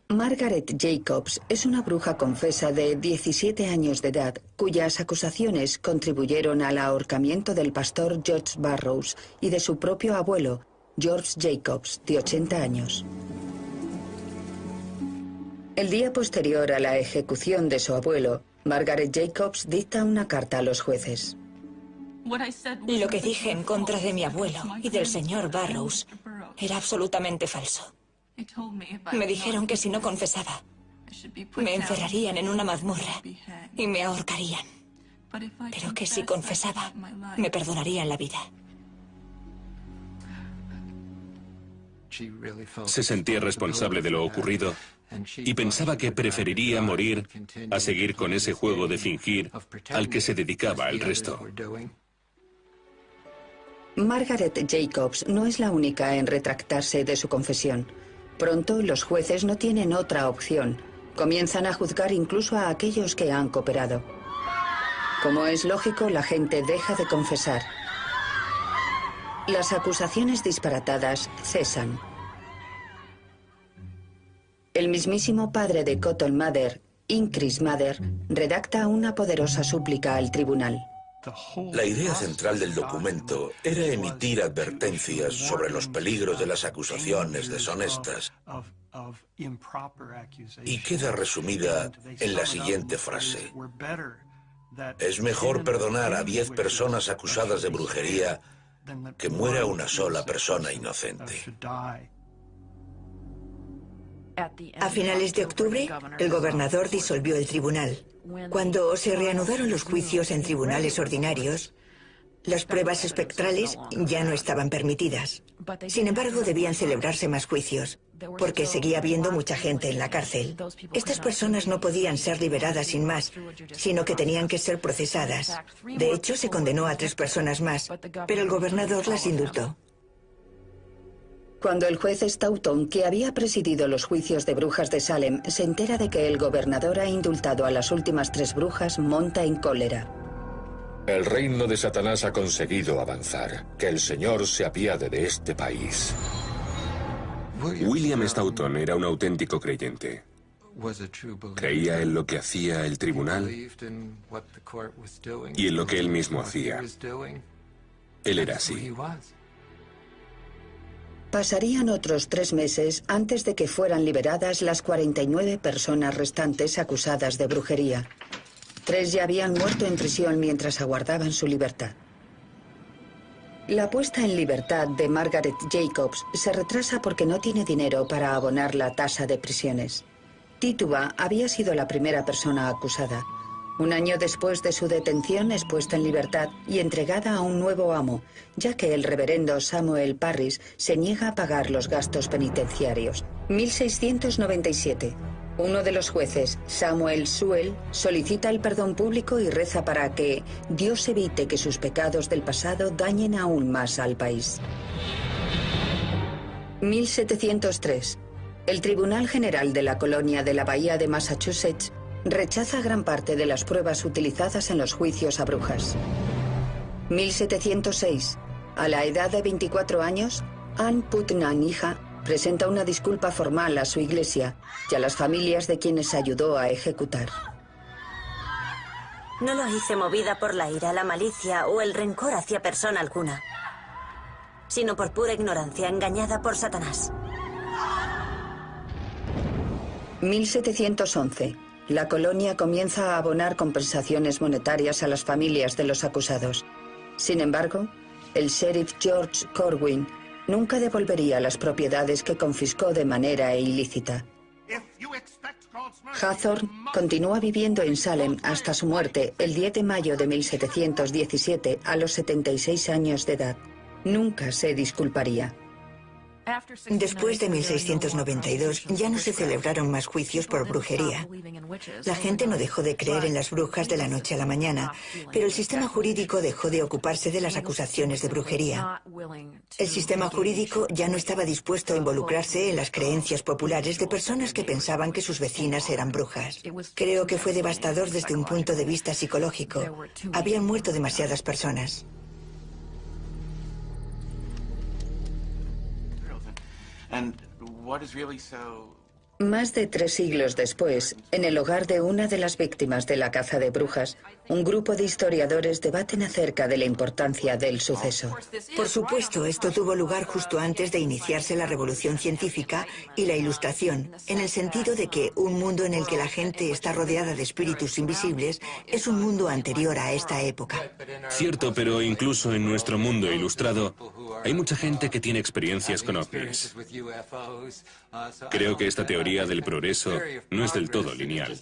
Margaret Jacobs es una bruja confesa de 17 años de edad cuyas acusaciones contribuyeron al ahorcamiento del pastor George Burroughs y de su propio abuelo, George Jacobs, de 80 años. El día posterior a la ejecución de su abuelo, Margaret Jacobs dicta una carta a los jueces. Lo que dije en contra de mi abuelo y del señor Burroughs era absolutamente falso. Me dijeron que si no confesaba, me encerrarían en una mazmorra y me ahorcarían. Pero que si confesaba, me perdonarían la vida. Se sentía responsable de lo ocurrido y pensaba que preferiría morir a seguir con ese juego de fingir al que se dedicaba el resto. Margaret Jacobs no es la única en retractarse de su confesión. Pronto los jueces no tienen otra opción. Comienzan a juzgar incluso a aquellos que han cooperado. Como es lógico, la gente deja de confesar. Las acusaciones disparatadas cesan. El mismísimo padre de Cotton Mather, Increase Mather, redacta una poderosa súplica al tribunal. La idea central del documento era emitir advertencias sobre los peligros de las acusaciones deshonestas y queda resumida en la siguiente frase. Es mejor perdonar a 10 personas acusadas de brujería que muera una sola persona inocente. A finales de octubre, el gobernador disolvió el tribunal. Cuando se reanudaron los juicios en tribunales ordinarios, las pruebas espectrales ya no estaban permitidas. Sin embargo, debían celebrarse más juicios, porque seguía habiendo mucha gente en la cárcel. Estas personas no podían ser liberadas sin más, sino que tenían que ser procesadas. De hecho, se condenó a 3 personas más, pero el gobernador las indultó. Cuando el juez Stoughton, que había presidido los juicios de brujas de Salem, se entera de que el gobernador ha indultado a las últimas 3 brujas, monta en cólera. El reino de Satanás ha conseguido avanzar. Que el Señor se apiade de este país. William Stoughton era un auténtico creyente. Creía en lo que hacía el tribunal y en lo que él mismo hacía. Él era así. Pasarían otros 3 meses antes de que fueran liberadas las 49 personas restantes acusadas de brujería. 3 ya habían muerto en prisión mientras aguardaban su libertad. La puesta en libertad de Margaret Jacobs se retrasa porque no tiene dinero para abonar la tasa de prisiones. Tituba había sido la primera persona acusada. 1 año después de su detención es puesta en libertad y entregada a un nuevo amo, ya que el reverendo Samuel Parris se niega a pagar los gastos penitenciarios. 1697. Uno de los jueces, Samuel Sewell, solicita el perdón público y reza para que Dios evite que sus pecados del pasado dañen aún más al país. 1703. El Tribunal General de la Colonia de la Bahía de Massachusetts rechaza gran parte de las pruebas utilizadas en los juicios a brujas. 1706. A la edad de 24 años, Ann Putnam, hija, presenta una disculpa formal a su iglesia y a las familias de quienes ayudó a ejecutar. No lo hice movida por la ira, la malicia o el rencor hacia persona alguna, sino por pura ignorancia, engañada por Satanás. 1711. La colonia comienza a abonar compensaciones monetarias a las familias de los acusados. Sin embargo, el sheriff George Corwin nunca devolvería las propiedades que confiscó de manera ilícita. Hathorne continúa viviendo en Salem hasta su muerte el 10 de mayo de 1717 a los 76 años de edad. Nunca se disculparía. Después de 1692 ya no se celebraron más juicios por brujería. La gente no dejó de creer en las brujas de la noche a la mañana, pero el sistema jurídico dejó de ocuparse de las acusaciones de brujería. El sistema jurídico ya no estaba dispuesto a involucrarse en las creencias populares de personas que pensaban que sus vecinas eran brujas. Creo que fue devastador desde un punto de vista psicológico. Habían muerto demasiadas personas. Más de 3 siglos después, en el hogar de una de las víctimas de la caza de brujas, un grupo de historiadores debaten acerca de la importancia del suceso. Por supuesto, esto tuvo lugar justo antes de iniciarse la revolución científica y la ilustración, en el sentido de que un mundo en el que la gente está rodeada de espíritus invisibles es un mundo anterior a esta época. Cierto, pero incluso en nuestro mundo ilustrado hay mucha gente que tiene experiencias con ovnis. Creo que esta teoría del progreso no es del todo lineal.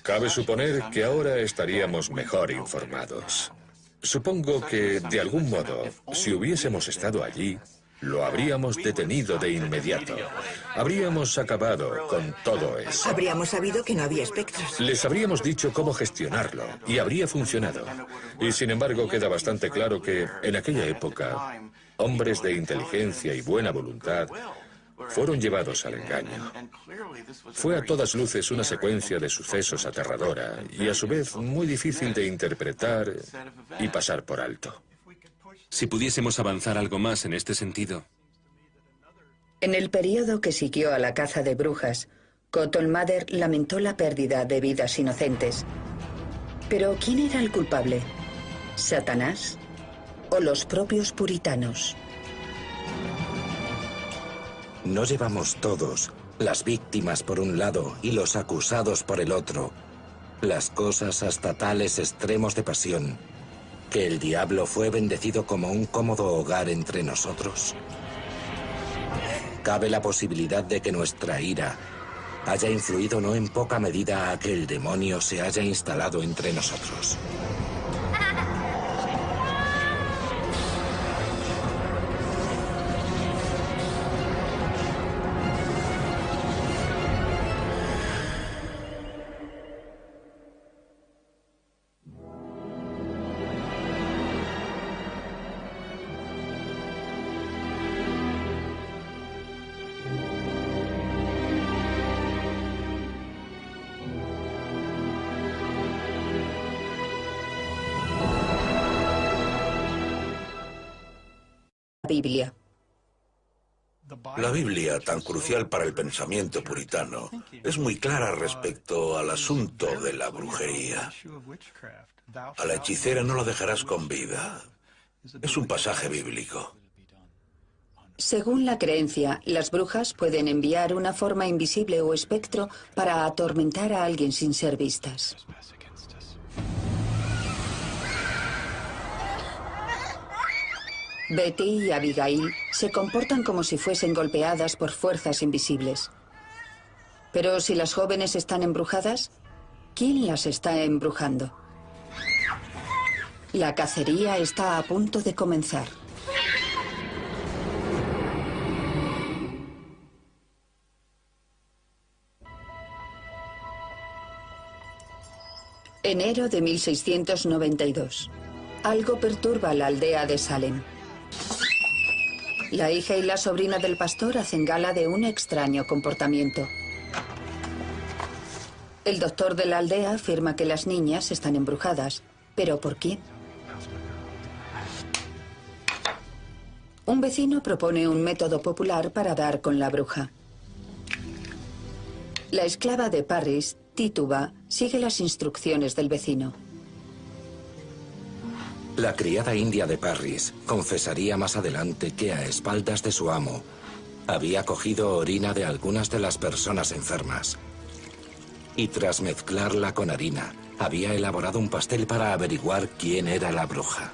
Cabe suponer que ahora estaríamos mejor informados. Supongo que, de algún modo, si hubiésemos estado allí, lo habríamos detenido de inmediato. Habríamos acabado con todo eso. Habríamos sabido que no había espectros. Les habríamos dicho cómo gestionarlo y habría funcionado. Y sin embargo queda bastante claro que, en aquella época, hombres de inteligencia y buena voluntad fueron llevados al engaño. Fue a todas luces una secuencia de sucesos aterradora y a su vez muy difícil de interpretar y pasar por alto. Si pudiésemos avanzar algo más en este sentido. En el periodo que siguió a la caza de brujas, Cotton Mather lamentó la pérdida de vidas inocentes. Pero ¿quién era el culpable? ¿Satanás o los propios puritanos? No llevamos todos, las víctimas por un lado y los acusados por el otro, las cosas hasta tales extremos de pasión, que el diablo fue bendecido como un cómodo hogar entre nosotros? Cabe la posibilidad de que nuestra ira haya influido no en poca medida a que el demonio se haya instalado entre nosotros. Biblia. La Biblia, tan crucial para el pensamiento puritano, es muy clara respecto al asunto de la brujería. A la hechicera no la dejarás con vida. Es un pasaje bíblico. Según la creencia, las brujas pueden enviar una forma invisible o espectro para atormentar a alguien sin ser vistas. Betty y Abigail se comportan como si fuesen golpeadas por fuerzas invisibles. Pero si las jóvenes están embrujadas, ¿quién las está embrujando? La cacería está a punto de comenzar. Enero de 1692. Algo perturba la aldea de Salem. La hija y la sobrina del pastor hacen gala de un extraño comportamiento. El doctor de la aldea afirma que las niñas están embrujadas. ¿Pero por quién? Un vecino propone un método popular para dar con la bruja. La esclava de Parris, Tituba, sigue las instrucciones del vecino. La criada india de Parris confesaría más adelante que a espaldas de su amo había cogido orina de algunas de las personas enfermas y tras mezclarla con harina había elaborado un pastel para averiguar quién era la bruja.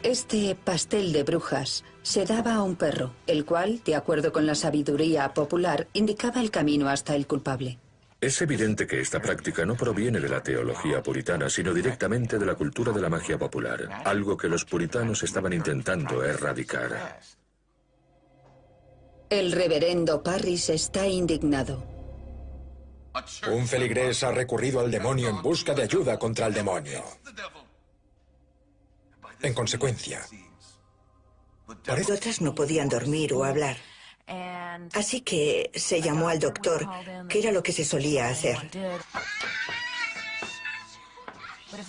Este pastel de brujas se daba a un perro, el cual, de acuerdo con la sabiduría popular, indicaba el camino hasta el culpable. Es evidente que esta práctica no proviene de la teología puritana, sino directamente de la cultura de la magia popular, algo que los puritanos estaban intentando erradicar. El reverendo Parris está indignado. Un feligrés ha recurrido al demonio en busca de ayuda contra el demonio. En consecuencia, Las otras no podían dormir o hablar. Así que se llamó al doctor, que era lo que se solía hacer.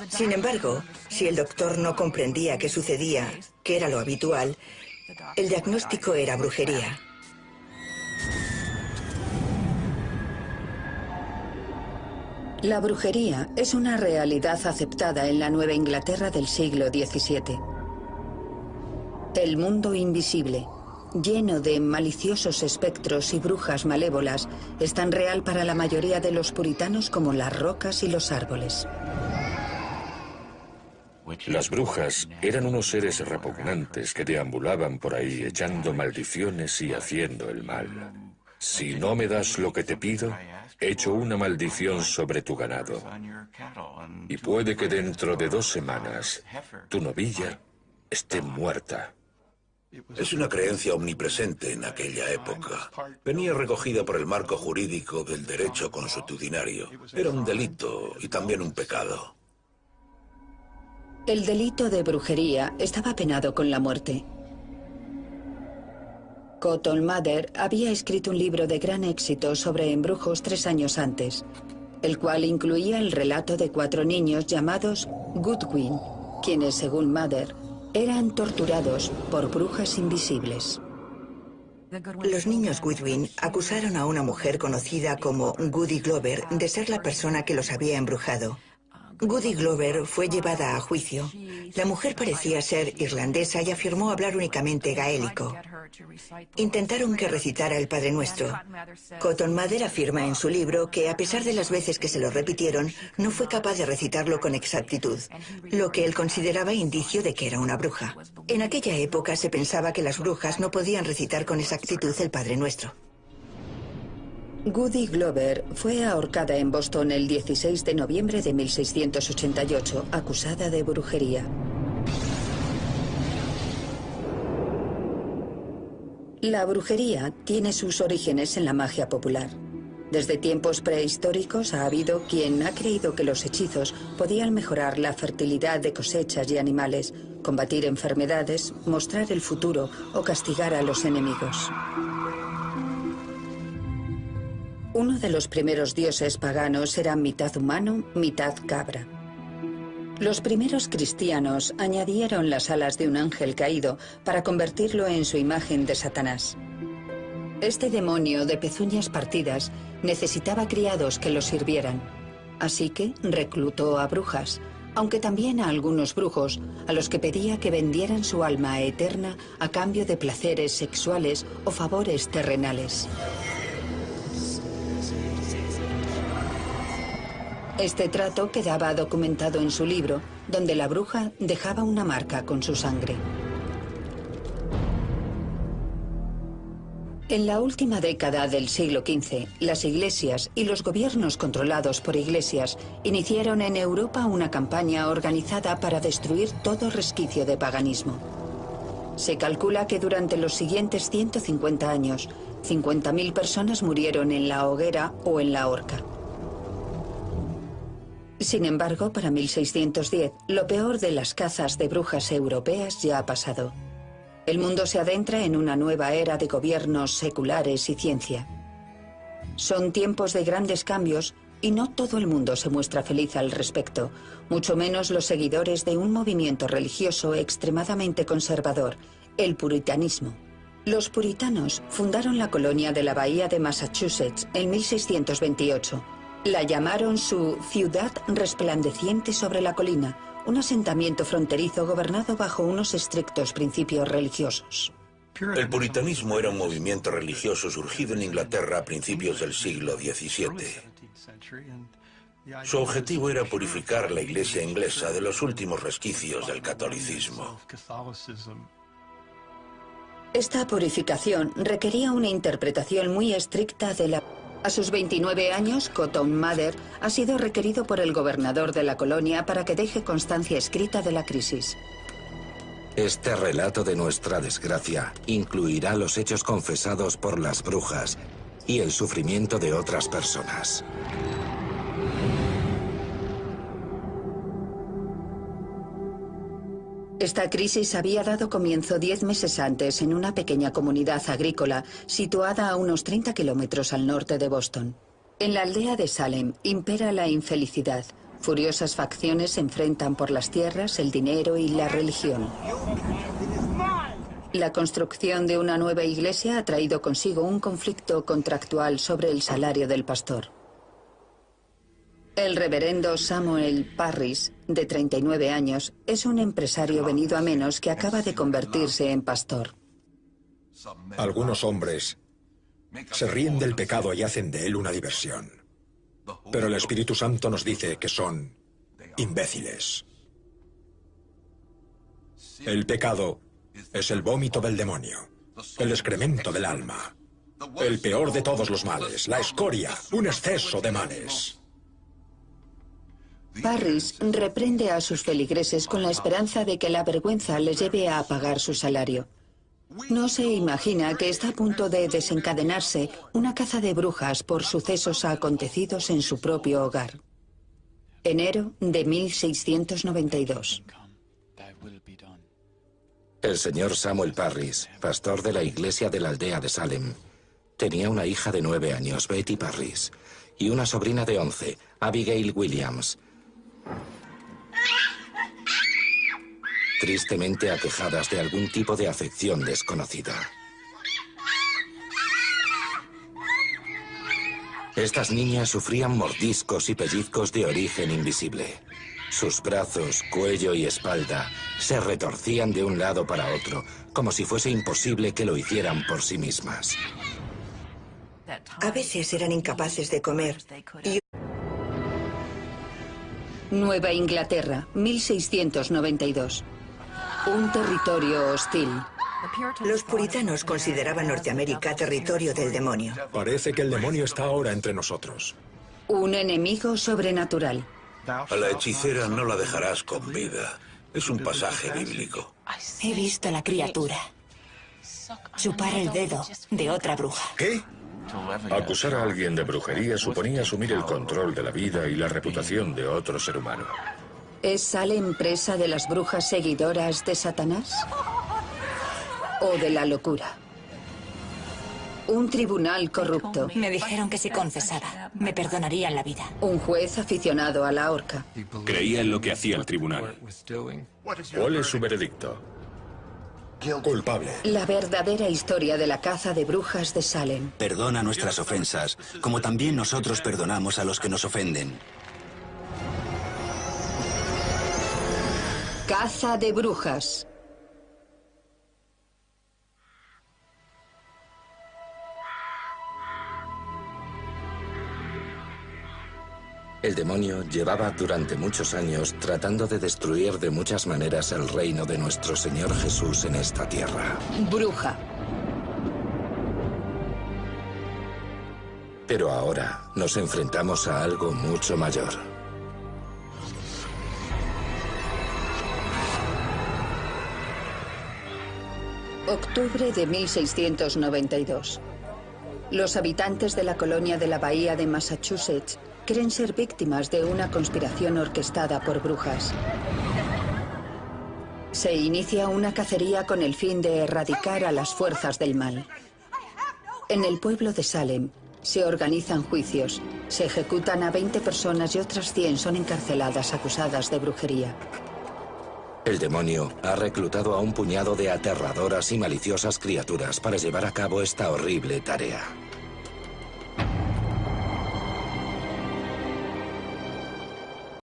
Sin embargo, si el doctor no comprendía qué sucedía, que era lo habitual, el diagnóstico era brujería. La brujería es una realidad aceptada en la Nueva Inglaterra del siglo XVII. El mundo invisible, lleno de maliciosos espectros y brujas malévolas, es tan real para la mayoría de los puritanos como las rocas y los árboles. Las brujas eran unos seres repugnantes que deambulaban por ahí echando maldiciones y haciendo el mal. Si no me das lo que te pido, echo una maldición sobre tu ganado. Y puede que dentro de 2 semanas tu novilla esté muerta. Es una creencia omnipresente en aquella época. Venía recogida por el marco jurídico del derecho consuetudinario. Era un delito y también un pecado. El delito de brujería estaba penado con la muerte. Cotton Mather había escrito un libro de gran éxito sobre embrujos 3 años antes, el cual incluía el relato de 4 niños llamados Goodwin, quienes, según Mather, eran torturados por brujas invisibles. Los niños Goodwin acusaron a una mujer conocida como Goody Glover de ser la persona que los había embrujado. Goody Glover fue llevada a juicio. La mujer parecía ser irlandesa y afirmó hablar únicamente gaélico. Intentaron que recitara el Padre Nuestro. Cotton Mather afirma en su libro que, a pesar de las veces que se lo repitieron, no fue capaz de recitarlo con exactitud, lo que él consideraba indicio de que era una bruja. En aquella época se pensaba que las brujas no podían recitar con exactitud el Padre Nuestro. Goody Glover fue ahorcada en Boston el 16 de noviembre de 1688, acusada de brujería. La brujería tiene sus orígenes en la magia popular. Desde tiempos prehistóricos ha habido quien ha creído que los hechizos podían mejorar la fertilidad de cosechas y animales, combatir enfermedades, mostrar el futuro o castigar a los enemigos. Uno de los primeros dioses paganos era mitad humano, mitad cabra. Los primeros cristianos añadieron las alas de un ángel caído para convertirlo en su imagen de Satanás. Este demonio de pezuñas partidas necesitaba criados que lo sirvieran, así que reclutó a brujas, aunque también a algunos brujos, a los que pedía que vendieran su alma eterna a cambio de placeres sexuales o favores terrenales. Este trato quedaba documentado en su libro, donde la bruja dejaba una marca con su sangre. En la última década del siglo XV, las iglesias y los gobiernos controlados por iglesias iniciaron en Europa una campaña organizada para destruir todo resquicio de paganismo. Se calcula que durante los siguientes 150 años, 50.000 personas murieron en la hoguera o en la horca. Sin embargo, para 1610, lo peor de las cazas de brujas europeas ya ha pasado. El mundo se adentra en una nueva era de gobiernos seculares y ciencia. Son tiempos de grandes cambios y no todo el mundo se muestra feliz al respecto, mucho menos los seguidores de un movimiento religioso extremadamente conservador, el puritanismo. Los puritanos fundaron la colonia de la Bahía de Massachusetts en 1628. La llamaron su ciudad resplandeciente sobre la colina, un asentamiento fronterizo gobernado bajo unos estrictos principios religiosos. El puritanismo era un movimiento religioso surgido en Inglaterra a principios del siglo XVII. Su objetivo era purificar la iglesia inglesa de los últimos resquicios del catolicismo. Esta purificación requería una interpretación muy estricta de la A sus 29 años, Cotton Mather ha sido requerido por el gobernador de la colonia para que deje constancia escrita de la crisis. Este relato de nuestra desgracia incluirá los hechos confesados por las brujas y el sufrimiento de otras personas. Esta crisis había dado comienzo 10 meses antes en una pequeña comunidad agrícola situada a unos 30 kilómetros al norte de Boston. En la aldea de Salem impera la infelicidad. Furiosas facciones se enfrentan por las tierras, el dinero y la religión. La construcción de una nueva iglesia ha traído consigo un conflicto contractual sobre el salario del pastor. El reverendo Samuel Parris, de 39 años, es un empresario venido a menos que acaba de convertirse en pastor. Algunos hombres se ríen del pecado y hacen de él una diversión. Pero el Espíritu Santo nos dice que son imbéciles. El pecado es el vómito del demonio, el excremento del alma, el peor de todos los males, la escoria, un exceso de males. Parris reprende a sus feligreses con la esperanza de que la vergüenza les lleve a pagar su salario. No se imagina que está a punto de desencadenarse una caza de brujas por sucesos acontecidos en su propio hogar. Enero de 1692. El señor Samuel Parris, pastor de la iglesia de la aldea de Salem, tenía una hija de 9 años, Betty Parris, y una sobrina de 11, Abigail Williams, tristemente aquejadas de algún tipo de afección desconocida. Estas niñas sufrían mordiscos y pellizcos de origen invisible. Sus brazos, cuello y espalda se retorcían de un lado para otro, como si fuese imposible que lo hicieran por sí mismas. A veces eran incapaces de comer y... Nueva Inglaterra, 1692. Un territorio hostil. Los puritanos consideraban Norteamérica territorio del demonio. Parece que el demonio está ahora entre nosotros. Un enemigo sobrenatural. A la hechicera no la dejarás con vida. Es un pasaje bíblico. He visto a la criatura chupar el dedo de otra bruja. ¿Qué? Acusar a alguien de brujería suponía asumir el control de la vida y la reputación de otro ser humano. ¿Es Salem presa de las brujas seguidoras de Satanás? ¿O de la locura? Un tribunal corrupto. Me dijeron que si confesaba, me perdonarían la vida. Un juez aficionado a la horca. Creía en lo que hacía el tribunal. ¿Cuál es su veredicto? Culpable. La verdadera historia de la caza de brujas de Salem. Perdona nuestras ofensas, como también nosotros perdonamos a los que nos ofenden. Caza de brujas. El demonio llevaba durante muchos años tratando de destruir de muchas maneras el reino de nuestro Señor Jesús en esta tierra. Bruja. Pero ahora nos enfrentamos a algo mucho mayor. Octubre de 1692. Los habitantes de la colonia de la Bahía de Massachusetts creen ser víctimas de una conspiración orquestada por brujas. Se inicia una cacería con el fin de erradicar a las fuerzas del mal. En el pueblo de Salem se organizan juicios, se ejecutan a 20 personas y otras 100 son encarceladas acusadas de brujería. El demonio ha reclutado a un puñado de aterradoras y maliciosas criaturas para llevar a cabo esta horrible tarea.